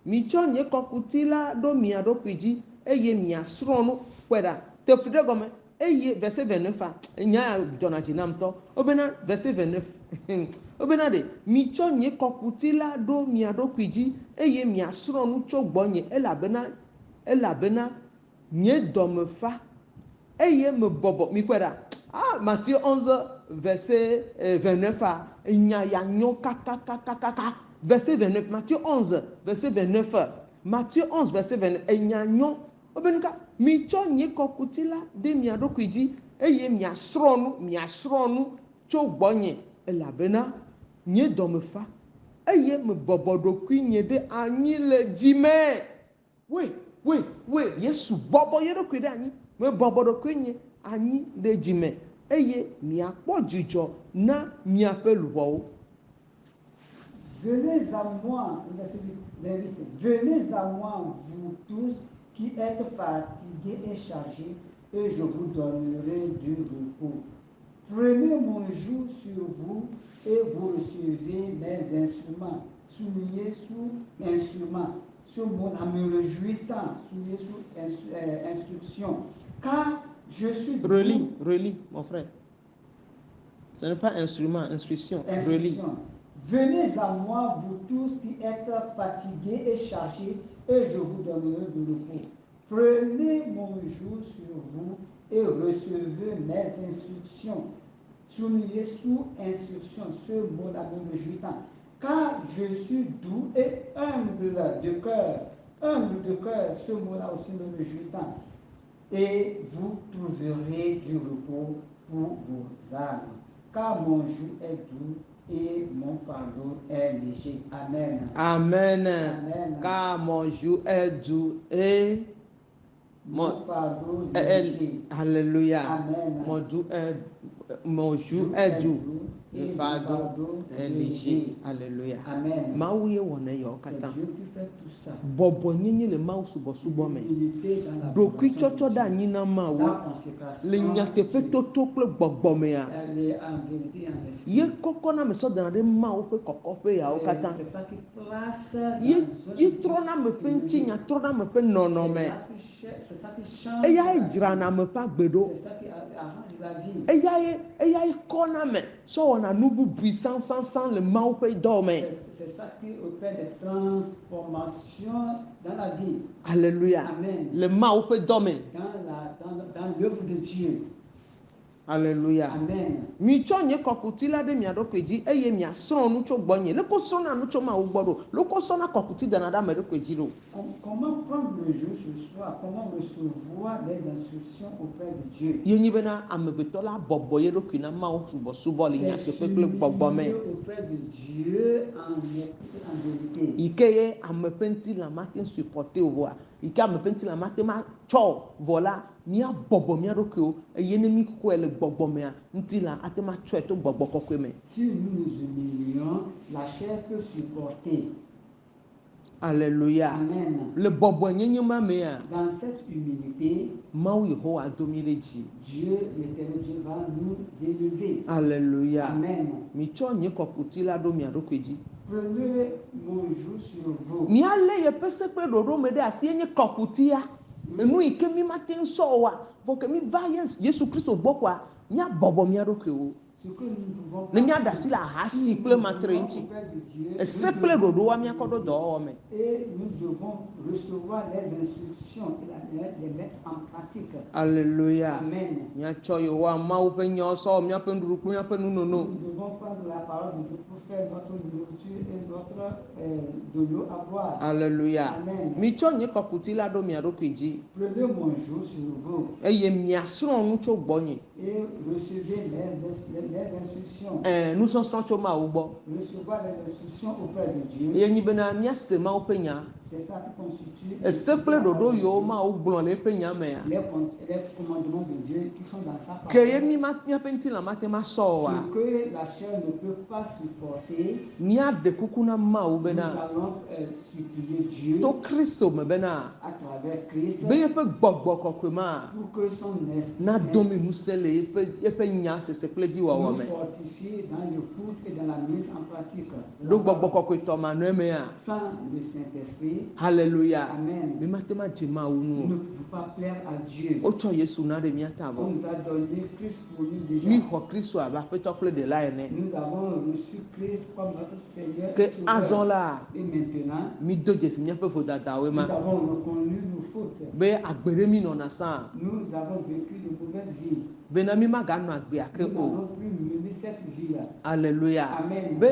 mitsɔ nye kɔkuti la ɖo mia ɖokui dzi eye miasrɔ̃ nu kpe ɖa teƒi ɖe gɔme eye verset 29 nya ya dzɔna dzi nam tɔ wobena verset 29 wobena ɖe mitsɔ nye kɔkuti la ɖo mia ɖokui dzi eye miasrɔ̃ nu tso gbɔnye elabena nye dɔme fa eye mebɔbɔ mi kpe ɖa Matthieu 11 verset 29 nya ya nyo kakakakaka verset 29 Matthieu 11 verset 29 Matthieu 11 verset 29 enya nyo obenika mitsɔ nye kɔkuti la ɖe mia ɖokui dzi eye miasrɔ̃ nu tso gbɔnye elabena nye dɔme fa eye mebɔbɔ ɖokui nye ɖe anyi le dzime we Yesu bɔbɔ ye ɖokui ɖe anyi mebɔbɔ ɖokui nye anyi ɖe dzime eye miakpɔ dzidzɔ na miaƒe luʋɔwo. Venez à moi, verset 28, venez à moi, vous tous qui êtes fatigués et chargés, et je vous donnerai du repos. Prenez mon joug sur vous et vous recevez mes instruments. Soulignez sous instrument. Ce mot me réjouit tant. Soulignez sous instruction. Car je suis... Relis, mon frère. Ce n'est pas instrument, instruction. Relis. Venez à moi, vous tous qui êtes fatigués et chargés, et je vous donnerai du repos. Prenez mon joug sur vous et recevez mes instructions. Soulignez sous instruction, ce mot-là me réjouit tant. Car je suis doux et humble de cœur. Humble de cœur, ce mot-là aussi me réjouit tant. Et vous trouverez du repos pour vos âmes. car mon joug est doux et mon fardeau est léger. Amen. Amen. Amen. Car mon joug est doux et Mon fardeau est léger. Alléluia. Amen. Mon joug est doux. et Le fardeau est léger. Alléluia. Amen. Mawu ye wɔna yɔ C'est kata. Dieu qui fait tout ça. Bɔbɔ nyenye le mawu subɔsubɔ me. L'humilité dans la Ɖokui adoration tsɔtsɔ de ɖe Dieu. anyi na mawu. La consécration. Le nyateƒe toto kple gbɔgbɔ mea. Elle est en vérité et en esprit. Ye kɔkɔna me sɔ dana ɖe mawu ƒe kɔkɔƒe yawo kata. C'est ça qui place dans Ye une trɔna me ƒe ŋutinya, trɔna me ƒe nɔnɔme. C'est ça qui change. Eya ye dzrana me ƒe agbe ɖo. C'est ça qui arrange la vie. Eya ye kɔna me sɔ wɔna nu bubui sansansan le mawu ƒe dɔ me. C'est ça qui opère des transformations dans la vie. Alléluia. Amen. Le mawu ƒe dɔ me. Dans l'œuvre de Dieu. Alléluia. Amen. Mitsɔ nye kɔkuti la ɖe mia ɖokui dzi eye miasrɔ̃ nu tso gbɔnye. Leko srɔ̃na nu tso mawu gbɔ ɖo. Leko srɔ̃na kɔkuti dana ɖe ame ɖokui dzi ɖo. Comment prendre le jour ce soir? Comment recevoir les instructions auprès de Dieu? Ye nyi bena amegbetɔ la bɔbɔ ye ɖokui na mawu subɔsubɔ le nyateƒe kple gbɔgbɔ me. Auprès de Dieu en esprit, en vérité. Yi ke ye ame ƒe ŋuti la mate supporter o voa. Yi ke ame ƒe ŋuti la mate ma tsɔ vɔ la mía bɔbɔ mía ɖokuiwo eye ne mi xɔe le gbɔgbɔ mea ŋuti la ate ma tsɔe to gbɔgbɔ kɔkɔe me. Si nous nous humilions, la chair peut supporter. Alléluia. Amen. Le bɔbɔ nyenye ma mea. Dans cette humilité, Mawu Yehowa do mi ɖe dzi. Dieu, l'éternel Dieu va nous élever. Alléluia. Amen. Mitsɔ nye kɔkuti la ɖo mia ɖokui dzi. Prenez mon joug sur vous. Míalé yeƒe se kple ɖoɖo me ɖe asi enye kɔkutia. Enu yi ke mi mate ŋusɔ oa, vɔ ke mi va Yesu Kristo gbɔ koa, míabɔbɔ mía ɖokuiwo. Ne míaɖe asi le ahasi kple matre ŋuti. Ese kple ɖoɖoa míakɔ ɖo dɔwɔwɔ me. Et nous devons recevoir les instructions et les mettre en pratique. Alléluia. Amen. Míatsɔ Yehowa Mawu ƒe nyawo sɔ míaƒe nuɖuɖu kple míaƒe nunono. Nous devons prendre la parole de Dieu pour faire notre nourriture et notre de l'eau à boire. Alléluia. Amen. Mitsɔ nye kɔkuti la ɖo mia ɖokui dzi. Prenez mon joug sur vous. Eye miasrɔ̃ nu tso gbɔnye. Et recevez les instructions. Nusɔsrɔ̃ tso mawu gbɔ. Recevoir les instructions auprès de Dieu. Ye nyi bena miase mawu ƒe nya. C'est ça qui constitue. Ese kple ɖoɖo yiwo mawu gblɔ le eƒe nya mea. Les commandements de Dieu qui sont dans sa parole. Ke ye míaƒe ŋuti la mate ma sɔ oa. Ce que la chair ne peut pas supporter. Míaɖe kuku na mawu bena. Nous allons supplier Dieu. To Kristo me bena. À travers Christ. Be yeƒe gbɔgbɔ kɔkɔe ma. Pour que son esprit. Na domi ŋusẽ le yeƒe nya sese kple dziwɔwɔ me. Nous fortifier dans l'écoute et dans la mise en pratique. Ɖo gbɔgbɔ kɔkɔe tɔ ma nue mea. Sans le Saint-Esprit. Alléluia. Amen. Mi mate ma dze mawu nu. Nous ne pouvons pas plaire à Dieu. Wotsɔ Yesu na ɖe mía ta On vɔ. nous a donné Christ pour nous déjà. Mi xɔ Kristo abe aƒetɔ kple ɖela ene. Nous avons reçu Christ comme notre Seigneur. Ke azɔ la. Et maintenant. Mi do dzesi míaƒe vodadawoe ma. Nous avons reconnu nos fautes. Be agbe ɖe mi nɔna sã. Nous avons vécu de mauvaises vies. Bena mi maganɔ agbea ke Nous o. n'avons plus mené cette vie-là. Alléluia. Amen. Be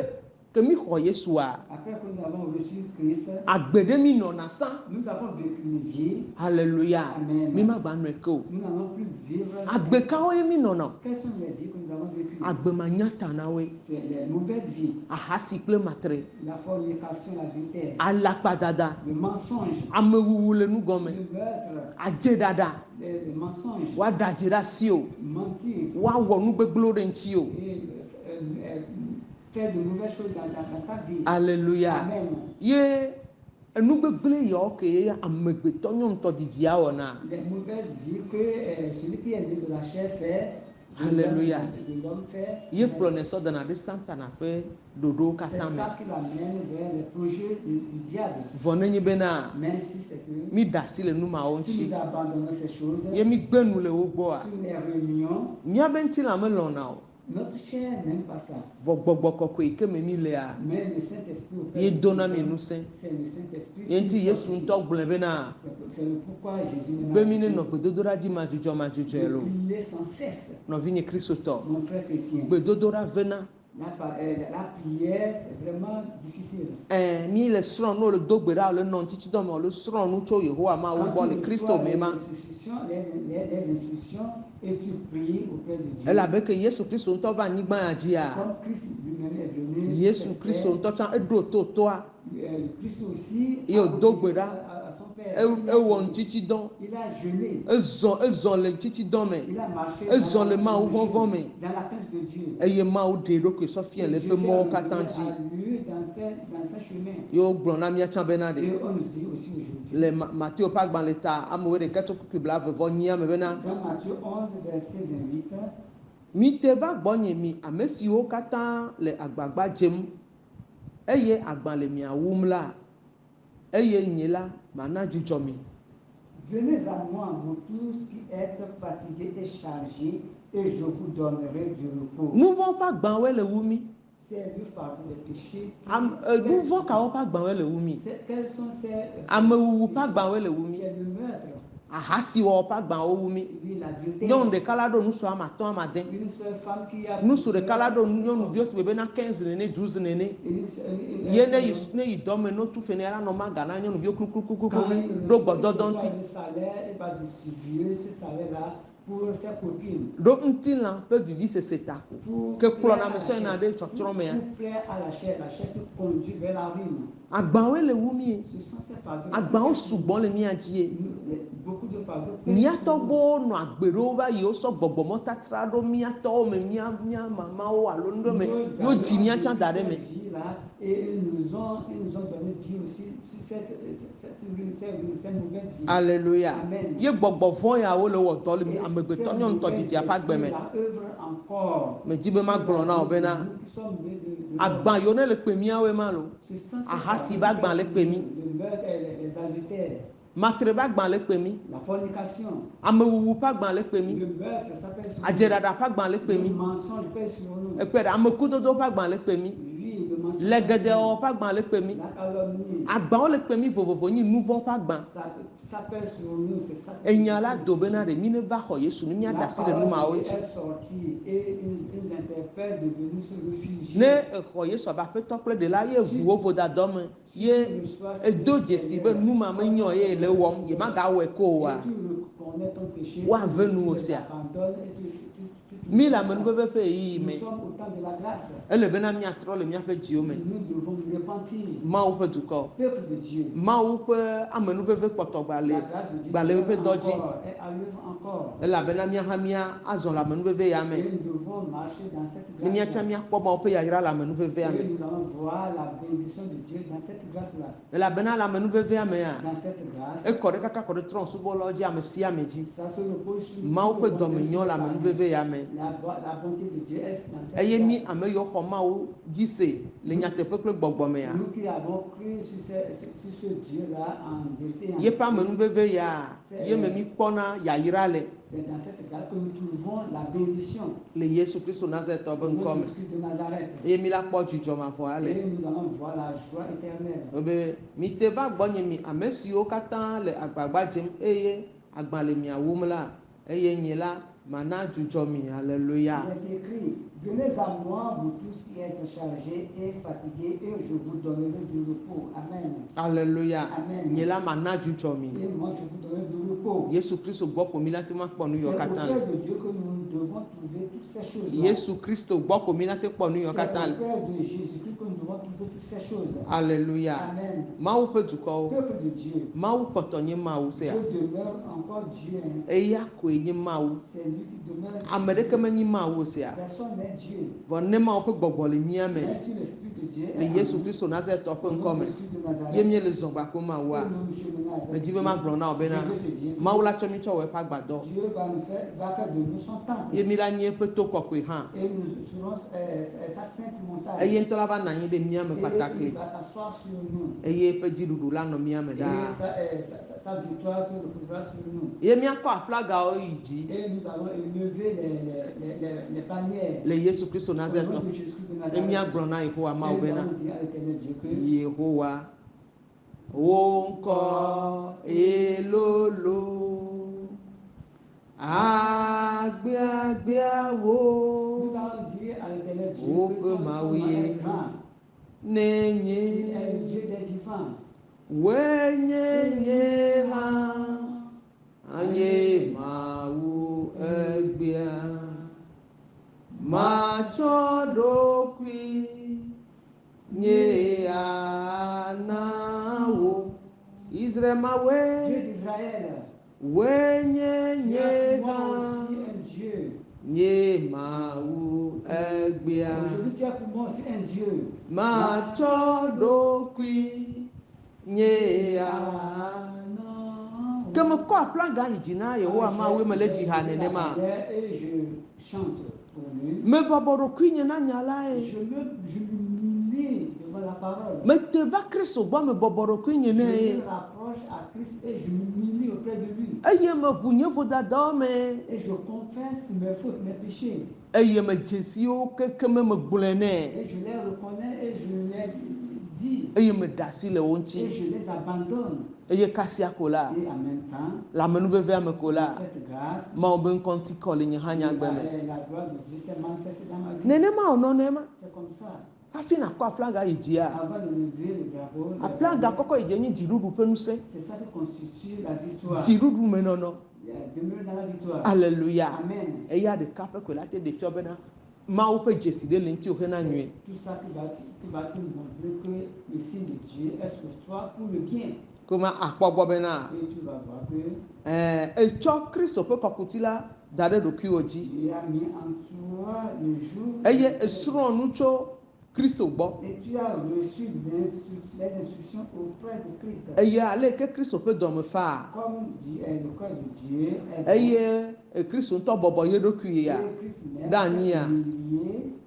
ke mi xɔ Yesua. Après que nous avons reçu Christ. Agbe ɖe mi nɔna sã. Nous avons vécu une vie. Alléluia. Amen. Mi maganɔe ke o. Nous n'allons plus vivre. Agbe kawo ye mi nɔna. Quelles sont les vies que nous avons vécues? Agbe ma nya ta na woe. C'est les mauvaises vies. Ahasi kple matre. La fornication, l'adultère. Alakpadada. Le mensonge. Amewuwu le nugɔme. Le meurtre. Adzeɖaɖa. Le mensonge. Woaɖe adze ɖe asi o. Mentir. Woawɔ nu gbegblẽwo ɖe ŋuti o. Et faire de mauvaises choses dans ta vie. Alléluia. Amen. Ye enu gbegblẽ yawo ke ye amegbetɔ nyɔnutɔ didia wɔna. Les mauvaises vies que celui qui est né de la chair fait. Alléluia. De l'homme fait. Ye kplɔnɛ sɔ dana ɖe Satana ƒe ɖoɖowo katã C'est me. ça qui l'amène vers les projets du diable. Vɔ ne nyi bena Mais si c'est que. mi ɖe asi le nu mawo Si ŋuti. nous abandonnons ces choses. Ye mi gbe nu le wo gbɔa. Si nous les réunions. Míabe ŋuti la melɔ̃na o. Notre chair n'aime pas ça. Vɔ gbɔgbɔ kɔkɔe yi ke me mi lea. Mais le Saint-Esprit auprès Ye de dona Dieu, mi ŋusẽ. c'est le Saint-Esprit. Ye ŋuti Yesu ŋutɔ gblɔe bena. C'est le pourquoi Jésus Be mi ne nɔ gbedodoɖa dzi ma dzudzɔ lo. prier sans cesse. Nɔvinye Kristotɔ. Mon frère chrétien. Gbedodoɖa vena. La prière, c'est vraiment difficile. Mi le srɔ̃ no le do gbe ɖa le nɔ ŋtiti dɔ me le srɔ̃ nu tso Yehowa ma wo Quand gbɔ tu le Kristo reçois me ma. les instructions et tu pries auprès de Dieu. Elabe ke Yesu Kristo ŋutɔ va anyigba ya dzia. Comme Christ lui-même est venu. Yesu Kristo ŋutɔ tsã eɖo to toa. Christ aussi Ye do gbe ɖa. à son père. Ewɔ ŋtiti dɔ. Il a jeûné. Ezɔ le ŋtiti dɔ me. Il a marché ezɔ le Mawu vɔvɔ me. dans la crainte de Dieu. Eye Mawu ɖe eɖokui sɔfia le eƒe mɔwo katã dzi. Ye wogblɔ na mía tsã bena ɖe. Le Matthieu ƒe agbalẽ ta amewo ɖeka tso kuku blaeve-vɔ-8 me bena. Mi te va gbɔnye mi ame siwo katã le agbagba dzem eye agba le mia wum la eye nye la mana dzudzɔ mi. Venez à moi, vous tous qui êtes fatigués et chargés, et je vous donnerai du repos. Nu vɔ ƒe agbawoe le wu mi. C'est le fardeau des péchés. Nu vɔ kawo ƒe agbawoe le wu mi. Quels sont ces Amewuwu ƒe agbawoe le wu mi. C'est le meurtre. Ahasiwɔwɔ ƒe agbawo wu mi. Nyɔnu ɖeka la ɖo nusu ame atɔ̃ ame ade. Nusu ɖeka la ɖo nyɔnuviwo si bebena 15 nene 12 nene. Ye ne yi dɔme no tu fe ne la nɔ maga na nyɔnuviwo kukukukuku ɖo gbɔdɔdɔ ŋuti. Ɖo ŋutilã ƒe vivisese ta ke kplɔ na ame sia yina ɖe tsɔtsrɔ̃ mea. Agbawoe le wu mi. Agbawo sugbɔ le mía dzi. Mía tɔgbuwo nɔ agbe ɖo va yi wosɔ gbɔgbɔmɔ tatra ɖo mía tɔwo me mía mamawo alo nu ɖe me yo dzi mía tsã da ɖe me. Alléluia. Ye gbɔgbɔ vɔ yawo le wɔ dɔ le amegbetɔ nyɔnutɔ dzidzia ƒe agbe me. Medzi be magblɔ na wo bena agba yiwo ne le kpe míawoe ma lo. Ahasi ƒe agba le kpe mí. Matre ƒe agba le kpe mí. Amewuwu ƒe agba le kpe mí. Adzeɖaɖa ƒe agba le kpe mí. Ekpe ɖe amekudodo ƒe agba le kpe mí. Legedewɔwɔ ƒe agba le kpe mí. Agbawo le kpe mí vovovo nyi nu vɔ ƒe agba. Enya la do bena ɖe mi ne va xɔ Yesu ne mía da asi le nu mawo ŋuti. Ne exɔ Yesu abe aƒetɔ kple ɖela ye ʋuwo vodadɔ me ye edo dzesi be nu ma menyɔ ye le wɔm ye magawɔe ko oa. Woave nuwo sia. Mi le amenuveve ƒe ɣeyiɣi me. Ele bena míatrɔ le míaƒe dziwo me. Mawu ƒe dukɔ. Mawu ƒe amenuveve kpɔtɔ gbale ƒe dɔ dzi. Elabena míaha mía azɔ le amenuveve ya me. Ne míatsã míakpɔ Mawu ƒe yayra le amenuvevea me. Elabena le amenuvevea mea ekɔ ɖe kaka kɔ ɖe trɔ̃subɔlawo dzi ame sia ame dzi. Mawu ƒe dɔme nyɔ le amenuveve ya me. Eye mi ame yiwo xɔ Mawu dzi se le nyateƒe kple gbɔgbɔ mea. Yeƒe amenuveve ya ye me mi kpɔna yayra le. Le Yesu Kristo Nazaretɔ ƒe ŋkɔ me. Eye mi la kpɔ dzudzɔ mavɔ ale. Ebe mi te va gbɔnye mi ame siwo katã le agbagba dzem eye agba le mia wum la eye nye la mana dzudzɔ mi. Alléluia. Venez à moi, vous tous qui êtes chargés et fatigués, et je vous donnerai du repos. Amen. Alléluia. Nye la mana dzudzɔ mi. Et moi je vous donnerai du repos. Yesu Kristo gbɔ ko mi la te ma kpɔ nu yɔ katã le. C'est auprès de Dieu que nous devons trouver toutes ces choses. Yesu Kristo gbɔ ko mi la te kpɔ nu yɔ katã le. C'est auprès de Jésus-Christ que nous devons trouver toutes ces choses. Alléluia. Amen. Mawu ƒe dukɔwo. Peuple de Dieu. Mawu kpɔtɔ nye Mawu sea. Dieu demeure encore Dieu. Eya koe nye Mawu. C'est lui qui demeure. Ame ɖeke menye Mawu sea. Personne n'est Dieu. Vɔ ne Mawu ƒe gbɔgbɔ le mía me. Merci l'Esprit de Dieu. Le Yesu Kristo Nazaretɔ ƒe ŋkɔ me. Ye mie le zɔ gbako Mawua. Medzi be magblɔ na wo bena Mawu la tsɔ mi tsɔ wɔ eƒe agbadɔ. Dieu va faire de nous son temple. Ye mi la nye eƒe to kɔkɔe hã. Et nous serons sa sainte montagne. Eye ŋutɔ la va nɔ anyi ɖe mía me Et kpatakli. il va s'asseoir sur nous. Eye eƒe dziɖuɖu la nɔ mía me Et ɖaa. sa victoire se reposera sur nous. Ye míakɔ aflagawo yi dzi. Et nous allons élever les bannières. Le Yesu Kristo Nazaretɔ. Ye míagblɔ na Yehowa Mawu bena Yehowa wo ŋkɔ elolo agbeagbeawo. Nous allons dire à l'Éternel Dieu Oh, que peu son ma nom oui. est grand. Il Nenye. est le Dieu des vivants. Wenye ha. Anye mawu egbia. Machodokwi. Nye anawo. Israël Dieu mawe. d'Israël. Wenye Tu es nye pour moi ha. aussi un Dieu. Nye mawu egbia. Aujourd'hui, tu es pour moi aussi un Dieu. Machodokwi. Nye Ah, non. que me quoi plan ga yidina Yehowa ma we mele di ha nene ma Et je chante pour lui. me baboro kwinye na nyala e Je m'humilie devant la parole. me te va Christo bo me baboro kwinye Je ne me rapproche à Christ et je m'humilie auprès de lui. eye me bunye foda da me Et je confesse mes fautes, mes péchés. eye me jesio que me gbulene Et je les reconnais et je les dis. eye me dasi le Et wonti je les abandonne. eye kasia kola Et en même temps, la menu be ve me kola cette grâce, ma oben konti kole nye hanya gbe me la gloire de Dieu s'est manifestée dans ma vie. nene ma ono ne ma C'est comme ça. afi na kwa flaga yijia Avant de lever le drapeau, a flaga koko ijenyi jirudu penuse c'est ça qui constitue la victoire. jirudu menono Demeurer dans la victoire. Alléluia. Amen. Et il y a des cas que la tête de Fiobena, Mao peut décider l'inti au nuit. Tout ça qui va te montrer que le signe de Dieu est sur toi pour le bien. Comment à quoi bobena? Et tu vas voir que Et tu Christ peut kakutila dade do kioji. Dieu a mis en toi le jour. Et il sera nous Christ au bon. Et tu as reçu les instructions auprès de Christ. Et il y a allé que Christ peut dormir faire. Comme le corps de Dieu est bon. Et Christ on t'a bobo yedo kuya. Dania.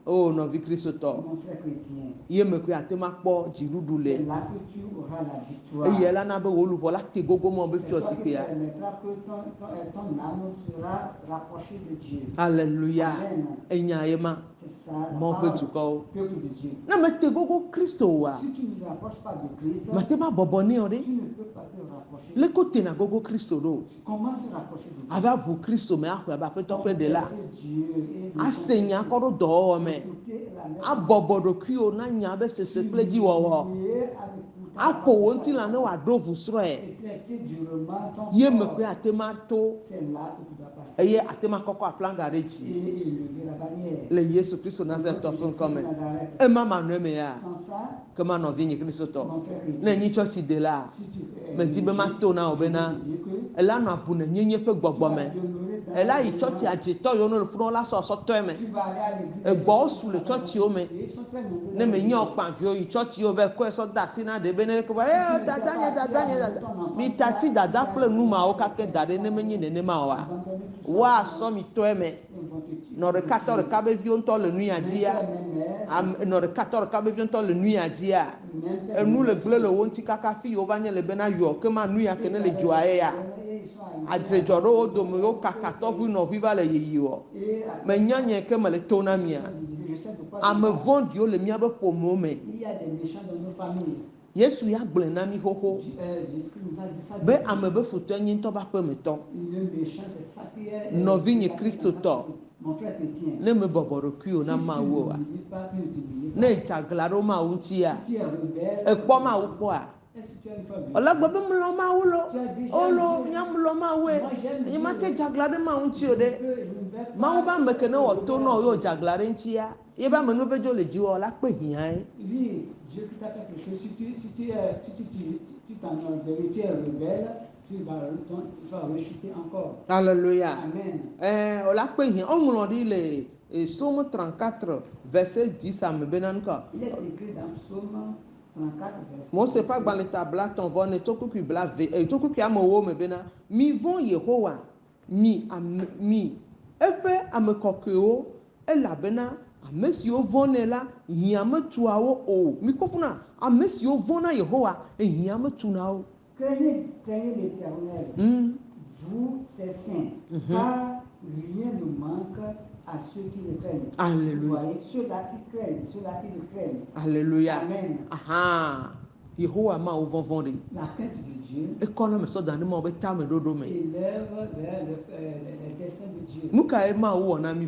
Oh non vi Christ to. Mon frère chrétien. Ye me kuya te makpo jirudule. C'est là que tu auras la victoire. Et il y a là na be wolu vola te gogo mo be C'est toi qui fiosipia. permettra que ton âme sera rapprochée de Dieu. Alléluia. Amen. Enyayema. C'est ça. La Mon parole, petit corps. peuple de Dieu. Na mete gogo Christo wa. Si tu ne te rapproches pas de Christ, Matema boboni ode. tu ne peux pas te rapprocher. Le côté na gogo Christo do. Comment se rapprocher de Dieu? Ava bu Christo me akwa ba pe tope de la. Dieu et de Asenya koro do me. écouter la même Abobodo kio na nya be sese pleji wo. Dieu avec écouter la Apo parole. wonti la ne wa do bu sro e. Et traiter durement ton Ye me corps. kwe atema to. C'est là que tu dois passer. Eye atema koko aplanga Et rechi. élever la bannière. Le Yesu Christo Nazareth to pun come. Nazareth. E mama no me ya. Sans ça, Kama no vinyi Christo to. mon frère chrétien, Na nyi church de la. si tu Me di be ma to na obena. Ela no abuna nyenye pe gbogbo me. Ela yi church ajeto yo no le fun la so so to me. tu vas aller à l'église. Egbo su le church yo me. Ils sont très nombreux. Ne me nyo kpan vi o yi church yo be ko so da sina de be ne ko ba dada mi tati dada kple nu ma o ka ke dade ne me nyi ne ma wa wa so mi to me no re 14 ka be vi o nto le nu ya dia no re 14 ka be vi o nto le nu ya dia enu le gle le wonti kaka fi yo ba nye le be na yo ke ma nu ya ke ne le joa ya adrejoro o do me o kaka to bu no viva le yi wo me nyanye ke me le to na mia ame vondi o le mia be pomo me Il y a des méchants dans nos familles. Yesu ya gble na mi hoho Jésus-Christ nous a dit ça. be ame be foto nyi ntɔ ba ƒe me tɔ Le méchant, c'est ça qui est. Nɔvi nye Kristo tɔ. Mon frère chrétien. ne me bɔbɔ ɖokui o na mawu wa ne dzagla ɖo mawu ŋutia Si tu es rebelle, ekpɔ mawu kpɔa est-ce que tu as une femme? ɔlɛgbɛ be mlɔ mawu lo olo nyamlɔ mawue nye ma te dzagla ɖe mawu ŋuti o ɖe mawu be ame ke ne wɔ to na o yɔ dzagla ɖe ŋutia ye be ame nuve dzo le dzi wɔ la kpe hiãe Oui, Dieu qui t'a fait quelque chose. Si tu t'en rebelle, tu es rebelle, tu vas rechuter encore. Alléluia. Amen. O la kpe hiã ɔŋlɔ ɖi le Somme 34 verset 10 ame bena ŋkɔ Il est écrit dans Psaume 34, verset Mose ƒe agbalẽ ta bla tɔn vɔ ne tsɔkukui bla tsɔkukui amewo me bena mi vɔ̃ Yehowa mi eƒe ame kɔkɔewo elabena ame siwo vɔ̃nɛ la hiã metuawo o mi kpɔ funa ame siwo vɔ̃na Yehowa hiã metuna wo. Craignez l'Éternel, vous ses saints, car rien ne manque à ceux qui le craignent. Alléluia. Vous voyez, ceux-là qui craignent, ceux-là qui le craignent. Alléluia. Amen. Aha. Yehowa ma wo vɔvɔ̃ ɖi. La crainte de Dieu Ekɔ ne me sɔ da ne ma wo be tame ɖoɖo me. élève vers les desseins de Dieu. Nous quand on a mis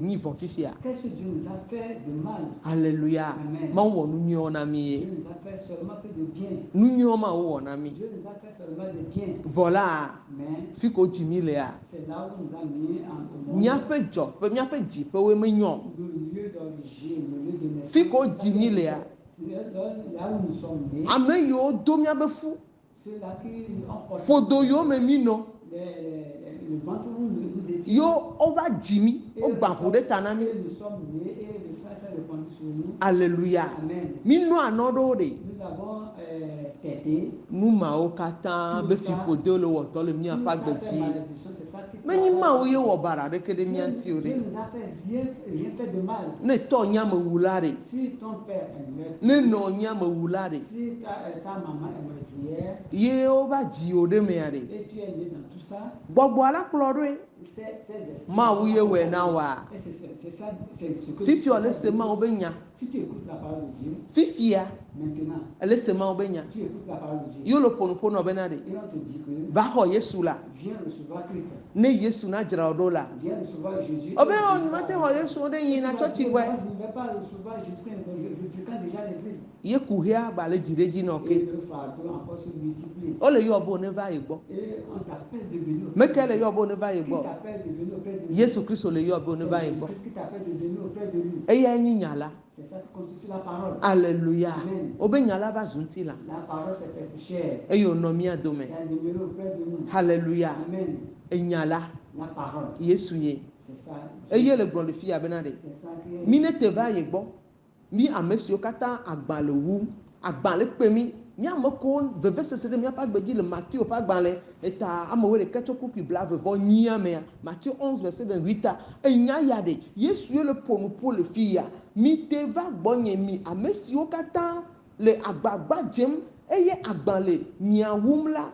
ni vont fifia. Qu'est-ce que Dieu nous a fait de mal? Alléluia. Amen. Ma on nous on a mis. Dieu nous a fait seulement que de bien. Nous ma on a mis. Dieu nous a fait seulement de bien. Voilà. Mais Fiko Jimiléa. c'est là où nous a mis au monde. Mia pe job, pe mia pe ji pe we menyon. Le lieu d'origine, le lieu de naissance. Fiko Jimiléa. Là où nous sommes nés. Ame yo do mia be fu. Ceux-là qui ont porté Fodo yo me mino. le ventre où nous étions. Yo ova jimi, o gba vo de tanami. Et nous sommes nés et le sang s'est répandu sur nous. Alléluia. Amen. Mino anodo de. Nous avons têté. Nous ma o katan be fiko de le wo to le mia pa gbeji. Mais ni ma o ye wo bara de ke de mia nti o Dieu de. nous a fait rien fait de mal. Ne to nya me wulare. Si ton père est Ne meurtrier, no nya me wulare. si ta maman est meurtrière, Ye o va ji o de me ade. et tu es né dans tout ça, Gbogbo ala kplo do. ces esprits. Ma o ye we na wa. Et c'est ça, c'est ce que Fifi o le se ma o be nya. Si tu écoutes la parole de Dieu, Fifia maintenant, ele se ma o be nya. tu écoutes la parole de Dieu. Yo lo pono pono be na de. Et on te dit que Ba ho Yesu la. viens recevoir Christ, Ne Yesu na jira odo la. viens recevoir Jésus. Obe o nyumate ho Yesu o de yin na church we. Je ne vais pas recevoir Jésus, je fréquente déjà l'église. Ye kuhia ba le jire ji na Et oke. le fardeau encore se multiplie. O le yo bo ne va igbo. Et on t'appelle de venir. Meke le yo bo ne va Qui igbo. t'appelle de venir auprès de lui? Yesu Kristo le yo bo ne va igbo. Qui t'appelle de venir auprès de lui? Eya nyi nyala. C'est ça qui constitue la parole. Alléluia. Amen. Obe nyala ba zunti la. La parole s'est faite chair. Eyo no mi adome. Elle est demeurée auprès de nous. Alléluia. Amen. Enyala La parole. Yesu ye. C'est ça. Eye le gbon le fi abenade. C'est ça qui est. Mi ne te va igbo. Mi amesio kata agban le wu. Agban le pe mi. Mi ameko veve sese de mi apa gbeji le Matthieu pa agban le eta amewe de keto kuku bla vevo nyia me. Matthieu 11 verset 28. Enya yade. Yesu ye le ponu pour le fia. Mi te va gbonye mi amesio kata le agbagba jem eye agban le miawum la.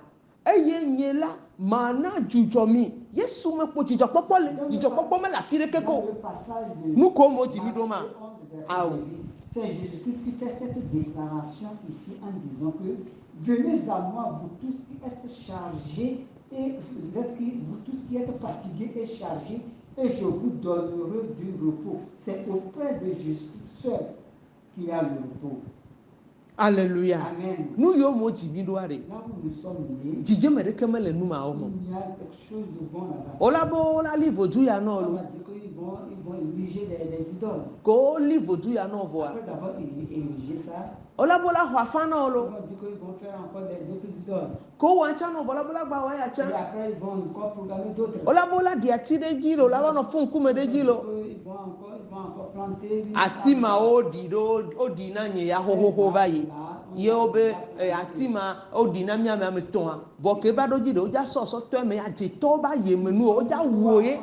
Eye nyela mana jujomi Yesu me po jijo popo le jijo popo me la fire Dans keko le passage de nous comme jimi doma Matthieu 11, verset Ah oui. 8, c'est Jésus-Christ qui fait cette déclaration ici en disant que venez à moi vous tous qui êtes chargés et vous tous qui êtes fatigués et chargés et je vous donnerai du repos. C'est auprès de Jésus seul qu'il y a le repos. Alléluia. Amen. Nous yo mo jimi do are Là où nous sommes nés, jije me de keme le numa o mo il y a quelque chose de bon là-bas. ola bo la livre du ya no On lo va dire qu'ils vont ériger des idoles. ko livre du ya no vo Après avoir érigé ça, ola bo la hwa fa no ils lo vont dire qu'ils vont faire encore d'autres idoles. ko wa cha no bola bola gba wa ya Et cha après, ils vont encore programmer d'autres. ola bo la dia ti de jilo la ba no fun kume de jilo Ils vont encore planter. atima o di do o di na nye ya ho ho ho ba yi ye obe atima o di na mi ame ame ton a vo ke ba do ji de o ja so so to me aje to ba ye menu o ja wo ye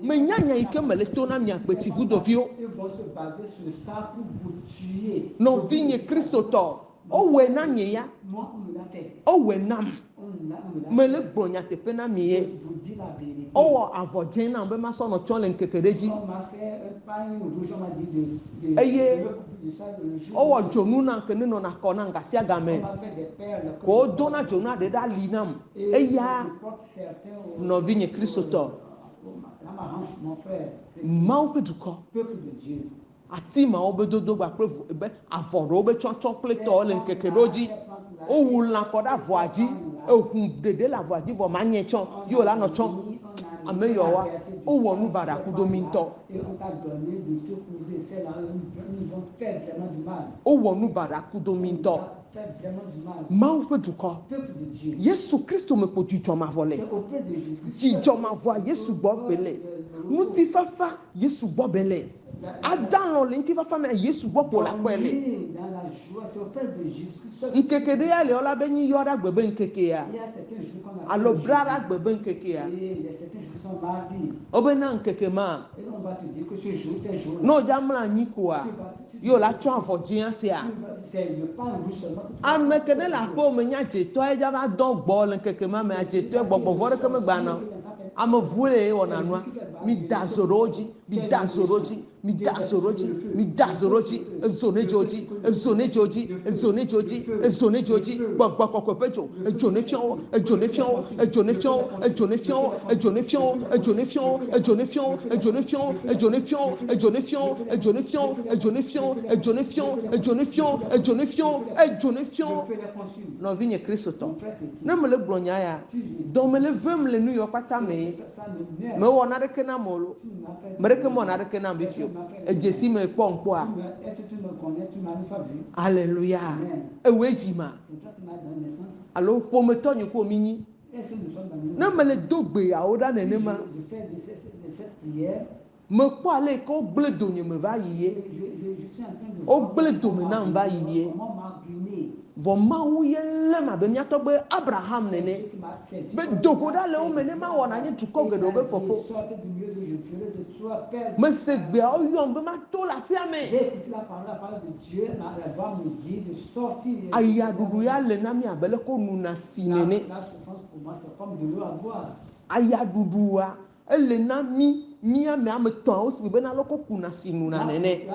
me nya nya ike me le to na mi apeti fu do fio Ils vont se baser sur ça pour vous tuer. no vigne Christo to o we na nye ya Moi, on me l'a fait. o we nam On me me l'a le fait. gbonya te pe na mi Je ye vous dis la vérité. o wo avojen na be ma so no chon le nkekere ji On m'a fait un pain rouge, on m'a dit de Eye. de ça le jour. o wo jonu na nke no na ko na ngasi aga On me m'a fait des perles. ko do na jonu ade da li nam Et eya je porte certains au- no vigne Christo to Dans ma hanche, mon frère, ma o pe duko peuple de Dieu. ati ma wo be dodo gba pe be avoro wo be chonchon kple to le nkeke do dzi o wu la ko da vo adzi e hun dede la vo adzi vo ma nye chon yo la no chon ame yo wa o wo nu bada ku do mi nto Et on t'a donné de te couvrir. C'est là où nous ont fait vraiment du mal. o wo nu bada ku do mi Ils nto ont fait vraiment du mal. ma wo pe duko Peuple de Dieu. Yesu Kristo me po jijo ma vo le C'est auprès de Jésus. jijo ma vo Yesu gbo bele nuti fafa Yesu gbo bele adan le nti fafa me Yesu gbo po la pele Dans la joie, c'est auprès de Jésus. nkeke de ya le ola be nyi yo da gbebe nkeke ya Il y a certains jours qu'on appelle alo jeudi. brara gbebe nkeke ya Et il y a certains jours qui sont mardi. obe na nkeke ma Et on va te dire que ce jour, c'est jour. no ja mla nyi koa yo la tso avɔ dzi asia C'est le pain rouge seulement. ame ke ne le aƒe me nya dzetɔ ye dza va dɔ gbɔ le nkeke ma me dzetɔ gbɔgbɔ vɔ ɖeke me gbana ame vu le ye wɔna nua mi da zo ɖe wo dzi mi da zo ɖe wo dzi mi da zo ɖe wo dzi mi da zo ɖe wo dzi ezone dzoji ezone dzoji ezone dzoji ezone dzoji gbagba kɔkɔƒe dzo edzone fiɔwo edzone fiɔwo edzone fiɔwo edzone fiɔwo edzone fiɔwo edzone fiɔwo edzone fiɔwo edzone fiɔwo edzone fiɔwo edzone fiɔwo edzone fiɔwo edzone fiɔwo edzone fiɔwo edzone fiɔwo edzone fiɔwo edzone fiɔwo nɔvinye kristotɔ ne me le gblɔ nya ya dɔme le vem le nu yɔ kpata me mewɔ naɖeke na me lo me ɖeke mewɔ naɖeke na me fio edzesi me kpɔ ŋkpɔa aleluya ewoe dzi ma alo ƒometɔ nye ko mi nyi ne me le do gbeyawo ɖa nenema mekpɔ ale yi ke wogble donye me va yi ye wogble dome nam va yi ye vɔ Mawu ye lém abe mía tɔgbe Abraham nene be dogo ɖa le wo me ne ma wɔna nye dukɔ geɖewo be fofo mese gbeawo yɔm be mato le aƒea me ayaɖuɖu ya le na mi abe leke wonuna si nene ayaɖuɖua ele na mi míame ame etɔ̃awo si bena leke kuna si nuna nene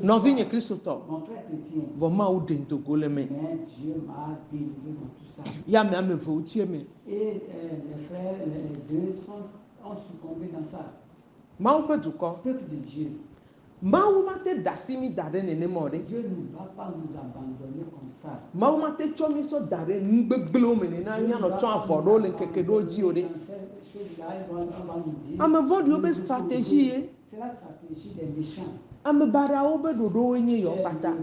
nɔvinye kristotɔ vɔ Mawu ɖe dogo le me ya me ame eve wotsie me Mawu ƒe dukɔ Mawu mate da asi mi da ɖe nenema o ɖe Mawu mate tsɔ mi sɔ da ɖe nu gbegblẽwo me nena mianɔ tsɔ avɔ ɖewo le ŋkeke ɖewo dzi o ɖe ame vɔ̃ɖiwo be stratégie ye ame baɖawo be ɖoɖowoe nye yewo kpata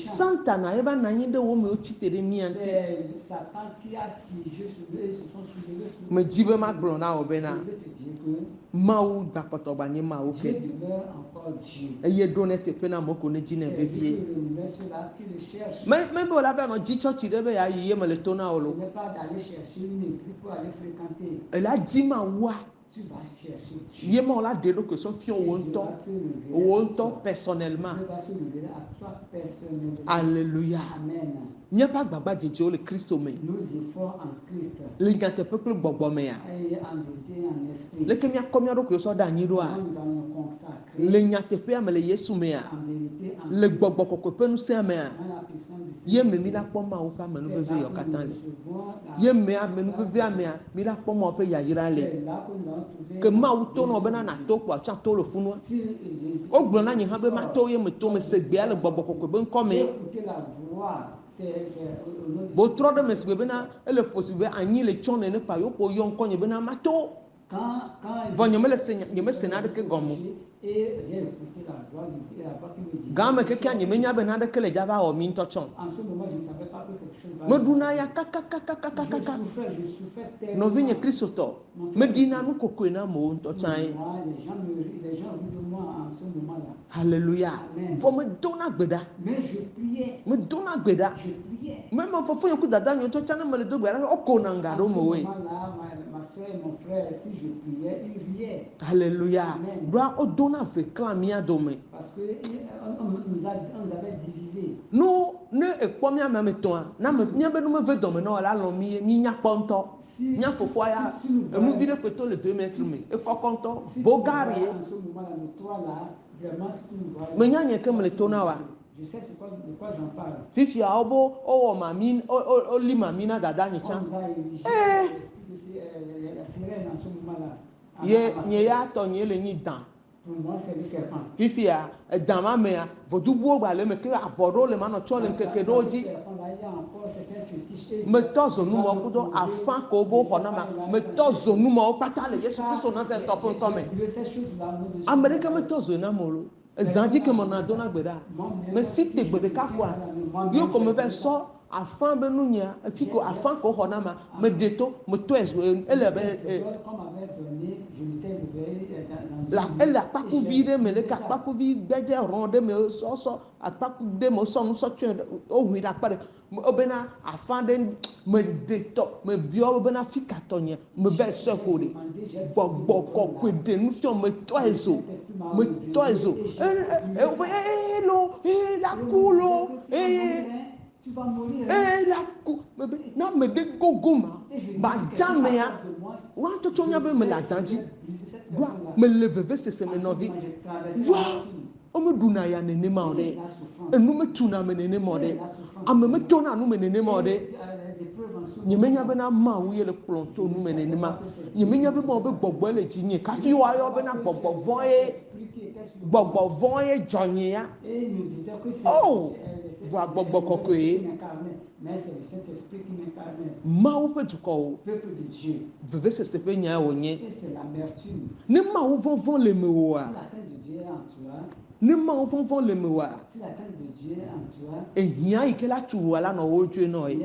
Santana eva nɔ anyi ɖe wo me wotsi te ɖe mía ŋuti medzi be magblɔ na wo bena Mawu gbakpɔtɔ gbanye Mawu ke eye ɖo ne teƒe na moko ne dzi ne vevie mebe wòle abe anɔ dzi tsɔtsi ɖe be yeayi ye mele to na wo lo ela dzi Mawua ye ma la ɖe ɖokui sɔ fiɔ wo ŋutɔ personnellement alléluia míaƒe agbagba dzedzewo le Kristo me le nyateƒe kple gbɔgbɔ mea leke míakɔ mía ɖokui sɔ ɖe anyi ɖoa le nyateƒea me le Yesu mea le gbɔgbɔ kɔkɔe ƒe ŋusẽa mea ye me mi la kpɔ Mawu ƒe amenuveve yɔ katã le ye me amenuvevea mea mi la kpɔ Mawu ƒe yayra le ke Mawu to na wo bena nato kpoa tsã to le funua wogblɔ na nye hã be mato ye meto me se gbea le gbɔgbɔ kɔkɔe be ŋkɔ me botrɔ ɖe me si bena ele ƒosi be anyi le tsɔ nene kpa yewo yɔ ŋkɔ nye bena mato vɔ nye me se naɖeke gɔme game kekea nye menya be naɖeke le dzava wɔ mi ŋutɔ tsɔ meɖuna ya kakakakakaka nɔvinye kristotɔ meɖina nu kokoe na amewo ŋutɔ tsãe haleluya vɔ medona gbe ɖa medona gbe ɖa meme fofo nye ku dada nye ŋutɔ tsã ne mele do gbe ɖa wokona nga ɖo me woe Alléluia. Doit donner avec clan mia dome. Parce que nous avait divisé. Nous ne ekpɔ mia me tɔa na me mia be no me ve dome na la lɔ mi nya kpɔntɔ nya fofoa ya enu vi ɖe kpeto le 2 mètres me ekɔkɔntɔ bogari me nya nye ke me le to na wa je sais de quoi j'en parle. Fifia obo o mami o li mami na dada nye cha ye nye ya tɔ nye le nyi dan fifia dan ma mea vodubuwo gba le me ke avɔ ɖewo le ma nɔ tsɔ le ŋkeke ɖewo dzi metɔ zonumawo kudo afã ko bo xɔ na ma metɔ zonumawo kpata le Yesu Kristo Nazaretɔ ƒe ŋkɔ me ame ɖeke metɔ zo na mo lo ezã dzi ke me na dona gbe ɖa me si te gbe ɖeka koa yo ko me va sɔ afã be nunya fi ko afã ko xɔ na ma me ɖe to me tɔe zo ele be ele akpakuvi ɖe me leke akpakuvi gbedze rɔn ɖe me sɔsɔ akpaku ɖe me sɔ nusɔ tsyɔ wohui ɖe akpa ɖe obena afã ɖe me ɖe tɔ me biɔ bena fi katɔ nye me va sɔ ko ɖe gbɔgbɔ kɔkɔe ɖe nufiɔ me tɔe zo lo la ku lo la ku na me de gogo ma ba jamea wa to tso nya be me la danji doa me le veve sese me nɔvi doa ome ɖuna ya nenema o ɖe enu me tuna me nenema o ɖe ame me tona nu me nenema o ɖe nye menya bena mawu ye le kplɔ to nu me nenema nye menya be mawu be gbɔgbɔ le dzi nye kafi woayɔ bena gbɔgbɔ vɔ ye dzɔ nye ya o voa gbɔgbɔ kɔkɔe ye mawu ƒe dukɔwo veve sese ƒe nya wònye ne mawu vɔvɔ le me woa ne mawu vɔvɔ le me woa ehia yi ke la tu woa la nɔ wo dzoe nɔ ye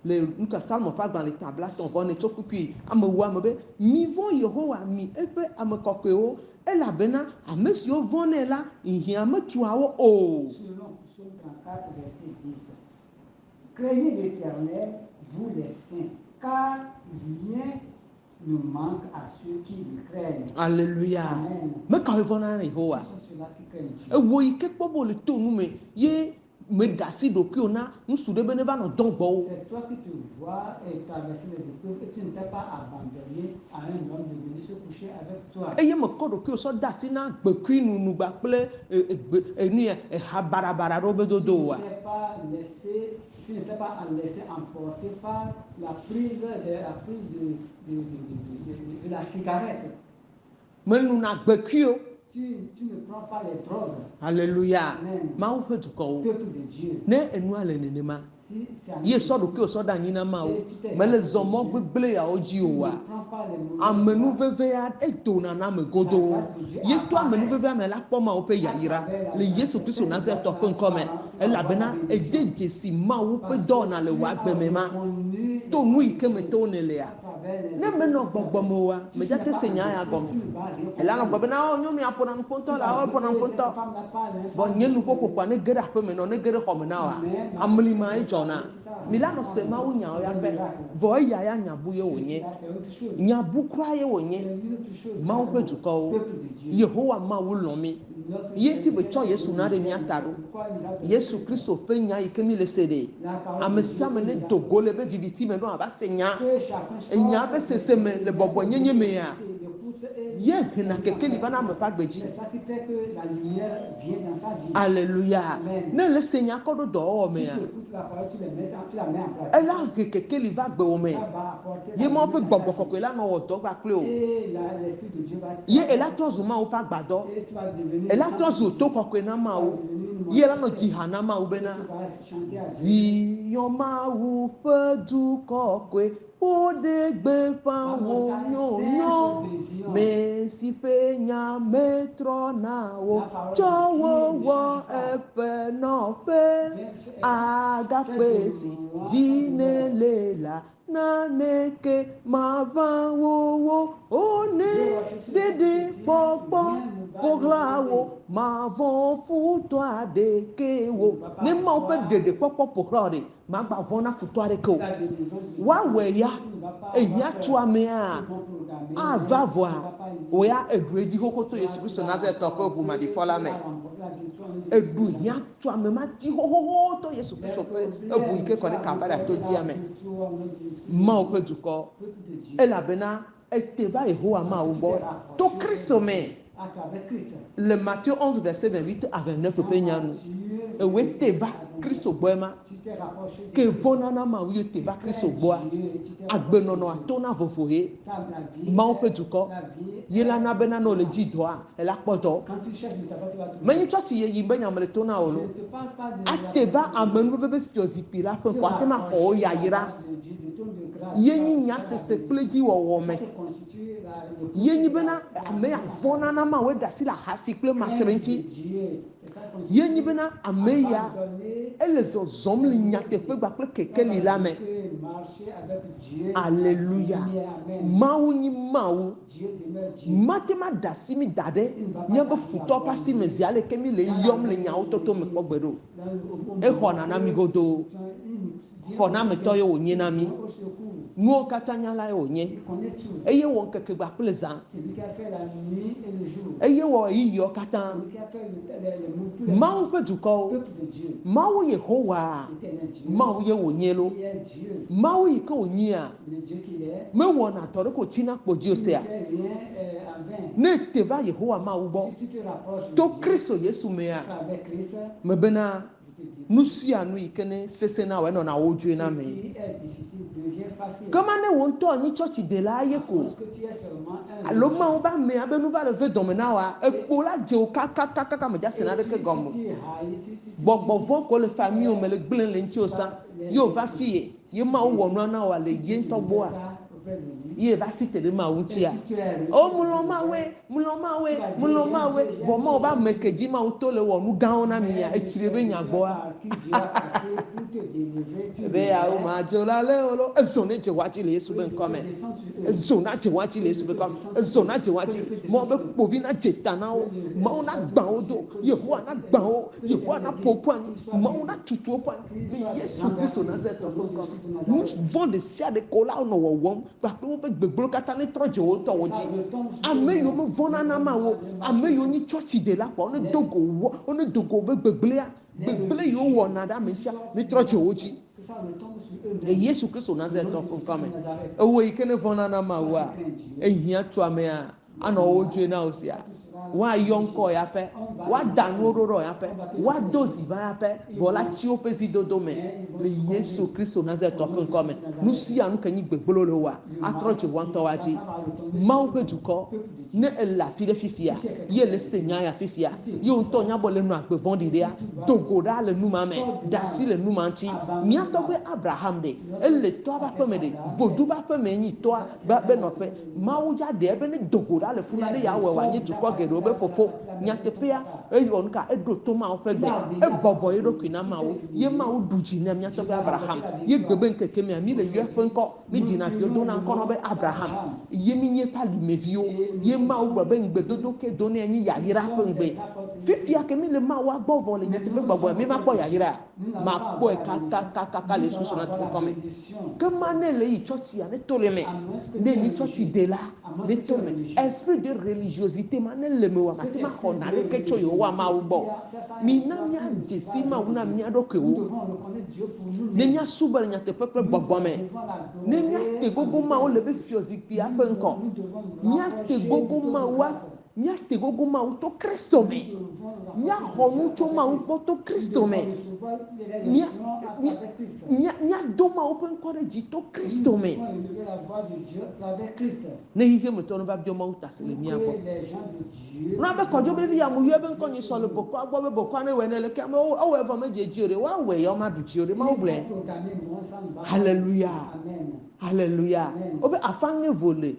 le nuka salmo ƒe agbalẽ tabla tɔn ne tso kukui amewo ame be mi vɔ yehowa mi eƒe ame kɔkɔewo elabena ame siwo vɔnɛ la ihia metuawo o. Craignez l'Éternel, vous les saints, car rien ne manque à ceux qui le craignent. Alléluia. Me quand vɔna yehowa ewo yi ke kpɔ bo le to nu me ye me dasi ɖokuiwo na nusu ɖe be ne va nɔ dɔ gbɔwo. C'est toi qui te vois traverser les épreuves et tu ne t'es pas abandonné à un homme de venir se coucher avec toi. Eye me kɔ ɖokuiwo sɔ dasi na gbekui nunugba kple enu ya eha barabara ɖo be dodo wa. Tu ne t'es pas laissé emporter par la prise de la cigarette. Menuna gbekuiwo. Tu ne prends pas les drogues. Alléluia. Mawu ƒe dukɔwo. Peuple de Dieu. Ne enua le nenema. Ye sɔ ɖokuiwo sɔ ɖe anyi na mawu. Mele zɔ mɔ gbegble yawo dzi o wa. Amenu veve ya edona na ame godo. Ye to amenu veve ame la kpɔ mawu ƒe yayira le Yesu Kristo Nazaretɔ ƒe ŋkɔme elabena ede dzesi mawu ƒe dɔwɔna le wòa gbeme ma to nu yi ke me to ne lea. Ne menɔ gbɔgbɔ me wa medzate se nya ya gɔme. Ela nɔ gbɔ bena o nyɔnu ya ƒona nuƒotɔ la o ƒona nuƒotɔ. Bɔn nye nuƒoƒoƒa ne ge ɖe aƒe me nɔ ne ge ɖe xɔ me na wa amlima ye dzɔna. Mi la nɔ se mawu nyawo ya be vɔ eya ya nyabu ye wònye nyabu kura ye wònye mawu ƒe dukɔwo yehowa mawu lɔ̃ mi ye ti be tsɔ yesu na ɖe mía ta ɖo yesu kristo ƒe nya yi ke mi le se ɖe ame sia ame ne dogo le be viviti me ɖo ava se nya enya be sese me le bɔbɔ nyenye mea ye hena kekeli va na ame ƒe agbe dzi. Alléluia. Ne le se nya kɔ ɖo dɔwɔwɔ mea ela he kekeli va agbewo me ye mawo ƒe gbɔgbɔ kɔkɔe la nɔ wɔ dɔ kpakple o ye ela trɔ zu mawo ƒe agbadɔ ela trɔ zu to kɔkɔe na mawo ye la nɔ dzi ha na mawo bena Zion mawu ƒe du kɔkɔe woɖe gbeƒã wo nyonyo me si ƒe nya metrɔ na wo tsɔ wo wɔ eƒe nɔƒe agakpe si dzi ne le la naneke mava wo ne ɖeɖe kpɔkpɔ ƒoxlã wo mavɔ futɔ aɖeke wo ne mawo ƒe ɖeɖe kpɔkpɔ ƒoxlã ɖe magba vɔ na futɔ aɖeke o woawɔe ya ehia tu amea ava vɔa oya eɖu edzi xoxo to Yesu Kristo Nazaretɔ ƒe ʋu maɖifɔ la me eɖu hia tu ame ma dzi xoxoxo to Yesu Kristo ƒe ʋu yi ke kɔ ɖe Kalvaria to dzia me mawo ƒe dukɔ elabena ete va Yehowa mawo gbɔ to Kristo me le Matthieu 11 verset 28 à 29 ƒe nyanu ewoe te va Kristo gbɔe ma ke vɔna na mawu ye te va Kristo gbɔa agbenɔnɔ atona vovo ye mawo ƒe dukɔ ye la na bena ne le dzi dɔa ela kpɔ dɔ menye tsɔtsi ye yi be nyame le to na o lo ate va amenuveve be fiɔzikpui la ƒe ŋkɔ ate ma xɔ wo yayira ye nyi nya sese kple dziwɔwɔ me ye nyi bena ame ya vɔna na mawo ɖe asi le ahasi kple matre ŋuti ye nyi bena ame ya ele zɔzɔm le nyateƒe gba kple kekeli la me Alléluia mawu nyi mawu mate ma da asi mi da ɖe míabe futɔ ƒe asi me zi ale ke mi le yɔm le nyawo toto me kpɔ gbe ɖo exɔna na mi godoo xɔna ametɔ ye wònye na mi nuwo katã nya la wònye Il connaît tout. eye wɔ ŋkeke kple zã C'est lui qui a fait la nuit et le jour. eye wɔ ɣeyiɣiwo katã. C'est lui qui a fait le monde, tous les Mawu ƒe dukɔwo, peuple de Dieu. Mawu Yehowa, L'éternel Dieu. Mawu ye wònye lo, Il est Dieu. Mawu yi ke wònyia Le Dieu qu'il est. mewɔna dɔ ɖe ko tsina kpo dzi o Il ne sea fait rien en vain. ne te va Yehowa Mawu gbɔ Si tu te rapproches de to Dieu, Kristo Yesu mea avec Christ, mebena je te dis, nu sia nu yi ke ne sese na wɔ enɔna wo dzoe na ce me qui est difficile devient facile. kema ne wo ŋutɔ anyi tsɔtsi de la ye ko Parce que tu es seulement un. alo Mawu ba mea be nu va le ve dɔme na wa ekpo la dze wo kakakaka me dza se na ɖeke gɔme gbɔgbɔ vɔ ko le famiwo me le gblẽ le ŋuti o sa ye wo va fi ye Mawu wɔ nua na wa le ye ŋutɔ gbɔa ye va si te ɖe Mawu ŋutia o mulɔ Mawe vɔ Mawu ba me ke dzi Mawu to le wɔ nu gãwo na mia etsi ɖe be nya gbɔa ebe yawo ma dzo la le o lo ezo ne dze watsi le Yesu be ŋkɔ me ezo na dze watsi le Yesu be ŋkɔ me ezo na dze watsi mɔ be kpovi na dze ta na wo Mawu na gbã wo do Yehowa na gbã wo Yehowa na ƒo ƒu anyi Mawu na tutu wo ƒu anyi le Yesu Kristo Nazareth ƒe ŋkɔ me nu vɔ de sia de ko la nɔ wɔwɔm kpakple woƒe gbegblẽ katã ne trɔ dze wo tɔwo dzi ame yiwo me vɔna na Mawu ame yiwo nyi tsɔtsi de la kpɔ ne do go woƒe gbegblẽ yiwo wɔna ɖe ame ŋutia ne trɔ dze wo dzi le Yesu Kristo Nazareth ƒe ŋkɔ me ewo yi ke ne vɔna na Mawua ehia tu amea anɔ wo dzoe na wo sia woayɔ ŋkɔ ya ƒe woada nuwo ɖo ɖe ya ƒe woado ziva ya ƒe vɔ la tsi woƒe zidodo me le Yesu Kristo Nazareth ƒe ŋkɔ me nu sia nu ke nyi gbegblo le woa atrɔ dze woa ŋutɔ wa dzi Mawu ƒe dukɔ ne ele afi ɖe fifia ye le se nya ya fifia ye ŋutɔ nya bɔ le nu agbe vɔ̃ɖi ɖea dogo ɖa le numa me ɖe asi le numa ŋuti míatɔ be Abraham de ele tɔa ƒe aƒe me de vodu ƒe aƒe me nyi tɔa be nɔƒe Mawu ya ɖe ebe ne dogo ɖa le funa ɖe ya wɔ wòanye dukɔ geɖewo be fofo nyateƒea eyɔ nu ka eɖo to Mawu ƒe gbe ebɔbɔ ye ɖokui na Mawu ye Mawu ɖu dzi na míatɔ be Abraham ye gbe be ŋkeke mea mi le yɔ eƒe ŋkɔ mi dzina viwo do na ŋkɔ na be Abraham ye mi nye eƒe alimeviwo ye Mawu gbe be ŋgbedodo ke do ne nyi yayra ƒe ŋgbe fifia ke mi le Mawua gbɔ vɔ le nyateƒe gbɔgbɔ mi ma kpɔ yayra ma kpɔe kakakaka le susu na tutu kɔme ke ma ne le yi tsɔtsia ne to le me ne nyi tsɔtsi de la ne to le me esprit de religiosité ma ne le me wa ma te ma xɔ na ɖeke tso Yehowa Mawu gbɔ mi na mia dzesi Mawu na mia ɖokuiwo ne mia subɔ le nyateƒe kple gbɔgbɔ me ne mia te gogo Mawu le be fiozikpuia ƒe ŋkɔ mia te gogo Mawua mia te gogo Mawu to Kristo me mia xɔ nu tso Mawu gbɔ to Kristo me mia do Mawu ƒe ŋkɔ ɖe dzi to Kristo me ne xixe me tɔ ne va biɔ Mawu ta se le mia gbɔ na be kɔdzo be vi amu yɔ be ŋkɔ nyi sɔ le bokɔa gbɔ be bokɔa ne wɔ ne le ke ame ewɔ evɔ me dze dzi o de woawɔ ya ma ɖu dzi o de Mawu gblɔe hallelujah hallelujah wo be afaŋe vo le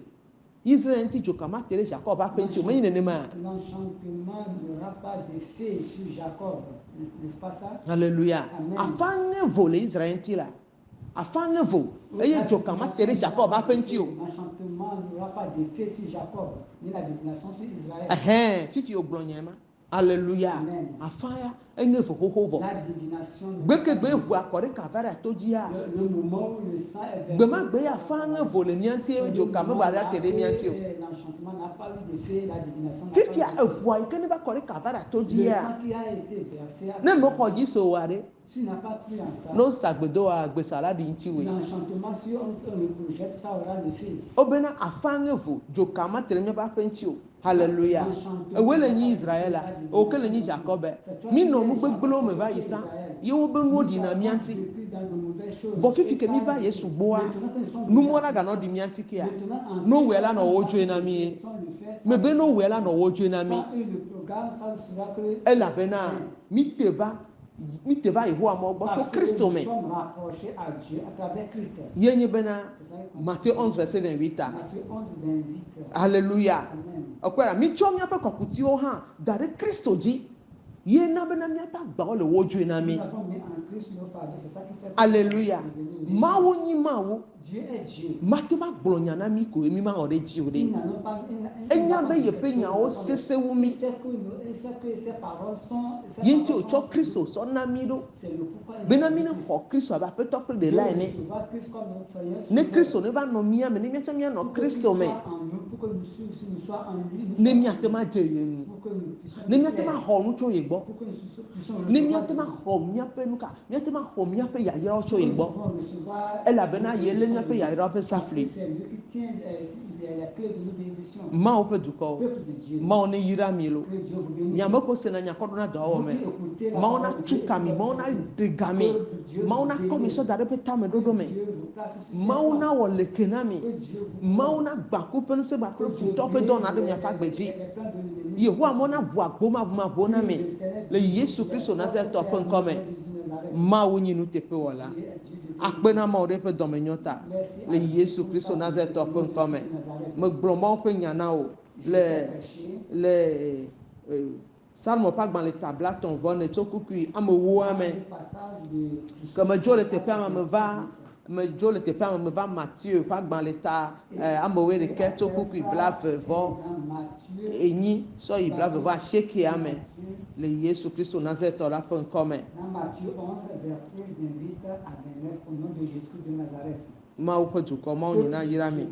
Israël ŋuti dzoka ma te ɖe Jacob ƒe aƒe ŋuti o menyi nenema hallelujah afaŋe vo le Israël ŋuti la afaŋe vo eye dzoka ma te ɖe Jacob ƒe aƒe ŋuti o fifi wo gblɔ nya ma hallelujah afaya enye vo xoxo vɔ gbekegbe ʋu akɔ ɖe kavaria to dzia gbe ma gbe ya afaŋe vo le mia ŋuti dzoka me ba ɖe te ɖe mia ŋuti o fifia eʋua yi ke ne va kɔ ɖe kavaria to dzia ne me xɔ dzi so wa ɖe no sagbedo wa gbesala ɖi ŋuti woe o bena afaŋe vo dzoka ma te ɖe mia ƒe aƒe ŋuti o hallelujah ewe le nyi Israela o ke le nyi Jacob mi nɔ nu gbegblẽwo me va yi sa ye wo be nuwo ɖi na mia ŋuti vɔ fifi ke mi va Yesu gbɔa numɔ la ganɔ ɖi mia ŋuti kea no wɔ la nɔ wo dzoe na mi me be no wɔ la nɔ wo dzoe na mi elabena mi te va Yehowa Mawu gbɔ to Kristo me ye nye bena Matthieu 11 verset 28 hallelujah ekpɔra mi tsɔ miaƒe kɔkutiwo hã da ɖe Kristo dzi ye na bena miaƒe agbawo le wo dzoe na mi hallelujah Mawu nyi Mawu Dieu est Dieu. Matema glonyana mi ko emi ma ore ji Ils ode. n'en ont pas. Enya be ye pe nya o sese Il wumi. sait que ces paroles sont. Yenti o cho Kristo so na mi do. C'est le pourquoi. Bena mi ne ho Kristo aba pe tokle de la ene. Ne Kristo ne ba no mi ame ne mi cha mi no Kristo me. Ne mi atema je yenu. Ne mi atema ho nu cho yegbo. Ne mi atema ho mi ape nuka. Mi atema ho mi ape ya ya cho yegbo. Ela bena yele mi ape ya ya pe safli. Ma o pe duko. Ma o ne yira mi lo. Mi amako se na nyako na do wo me. Ma o na chuka mi, ma o na dega mi. Ma o na komiso da pe ta me dodo me. Ma o na wo lekena mi. Ma o na gba ko pe se ba ko fu to pe don na de mi aka gbeji. Yehowa mo na bu agbo ma bo na mi. Le Yesu Kristo na se to pe nko me. Ma o nyinu te pe wala. Akpena ma o de pe domenyota. Le Yesu Kristo na se to pe nko me. Me gblɔ mɔ ƒe nya na wo le Salmo pa gbalẽ tabla tɔn vɔ ne tso kukui amewo ame ke me dzo le teƒea me me va Matthieu pa gbalẽ ta amewo ɖeke tso kukui blavevɔ enyi sɔ yi blavevɔ asieke ame le Yesu Kristo Nazaretɔ la ƒe ŋkɔ me. Mawu ƒe dukɔ mawu nyina yra mi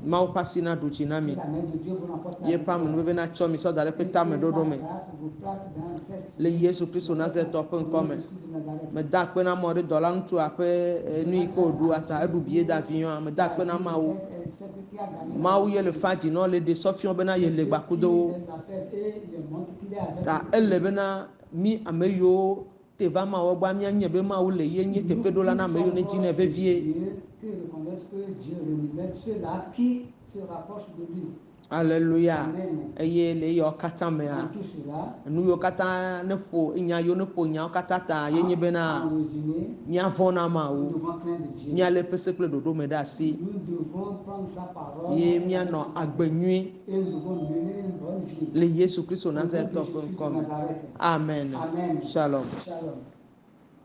mawu ƒe asi na ɖu dzi na mi ye ƒe amenuveve na tsɔ mi sɔ da ɖe ƒe tame ɖoɖo me le Yesu Kristo Nazaretɔ ƒe ŋkɔ me. Meda akpe na mɔ ɖe dɔla ŋutsua ƒe nu yi ke wòɖu ata eɖu bie da avion meda akpe na mawu ye le fa dzi nɔ le ɖe sɔfiɔ bena ye le gbakudowo ta ele bena mi ame yiwo te va mawo gbɔ mianye be mawu le ye nye teƒeɖola na ame yiwo ne dzi ne vevie. Aleluya. Eye le yewo katã mea nu yiwo katã ne ƒo nya yiwo ne ƒo nyawo katã ta ye nye bena míavɔ̃ na mawu míalé pese kple ɖoɖo me ɖe asi ye míanɔ agbe nyui le Yesu Kristo Nazaretɔ ƒe ŋkɔ me. Amen. Shalom.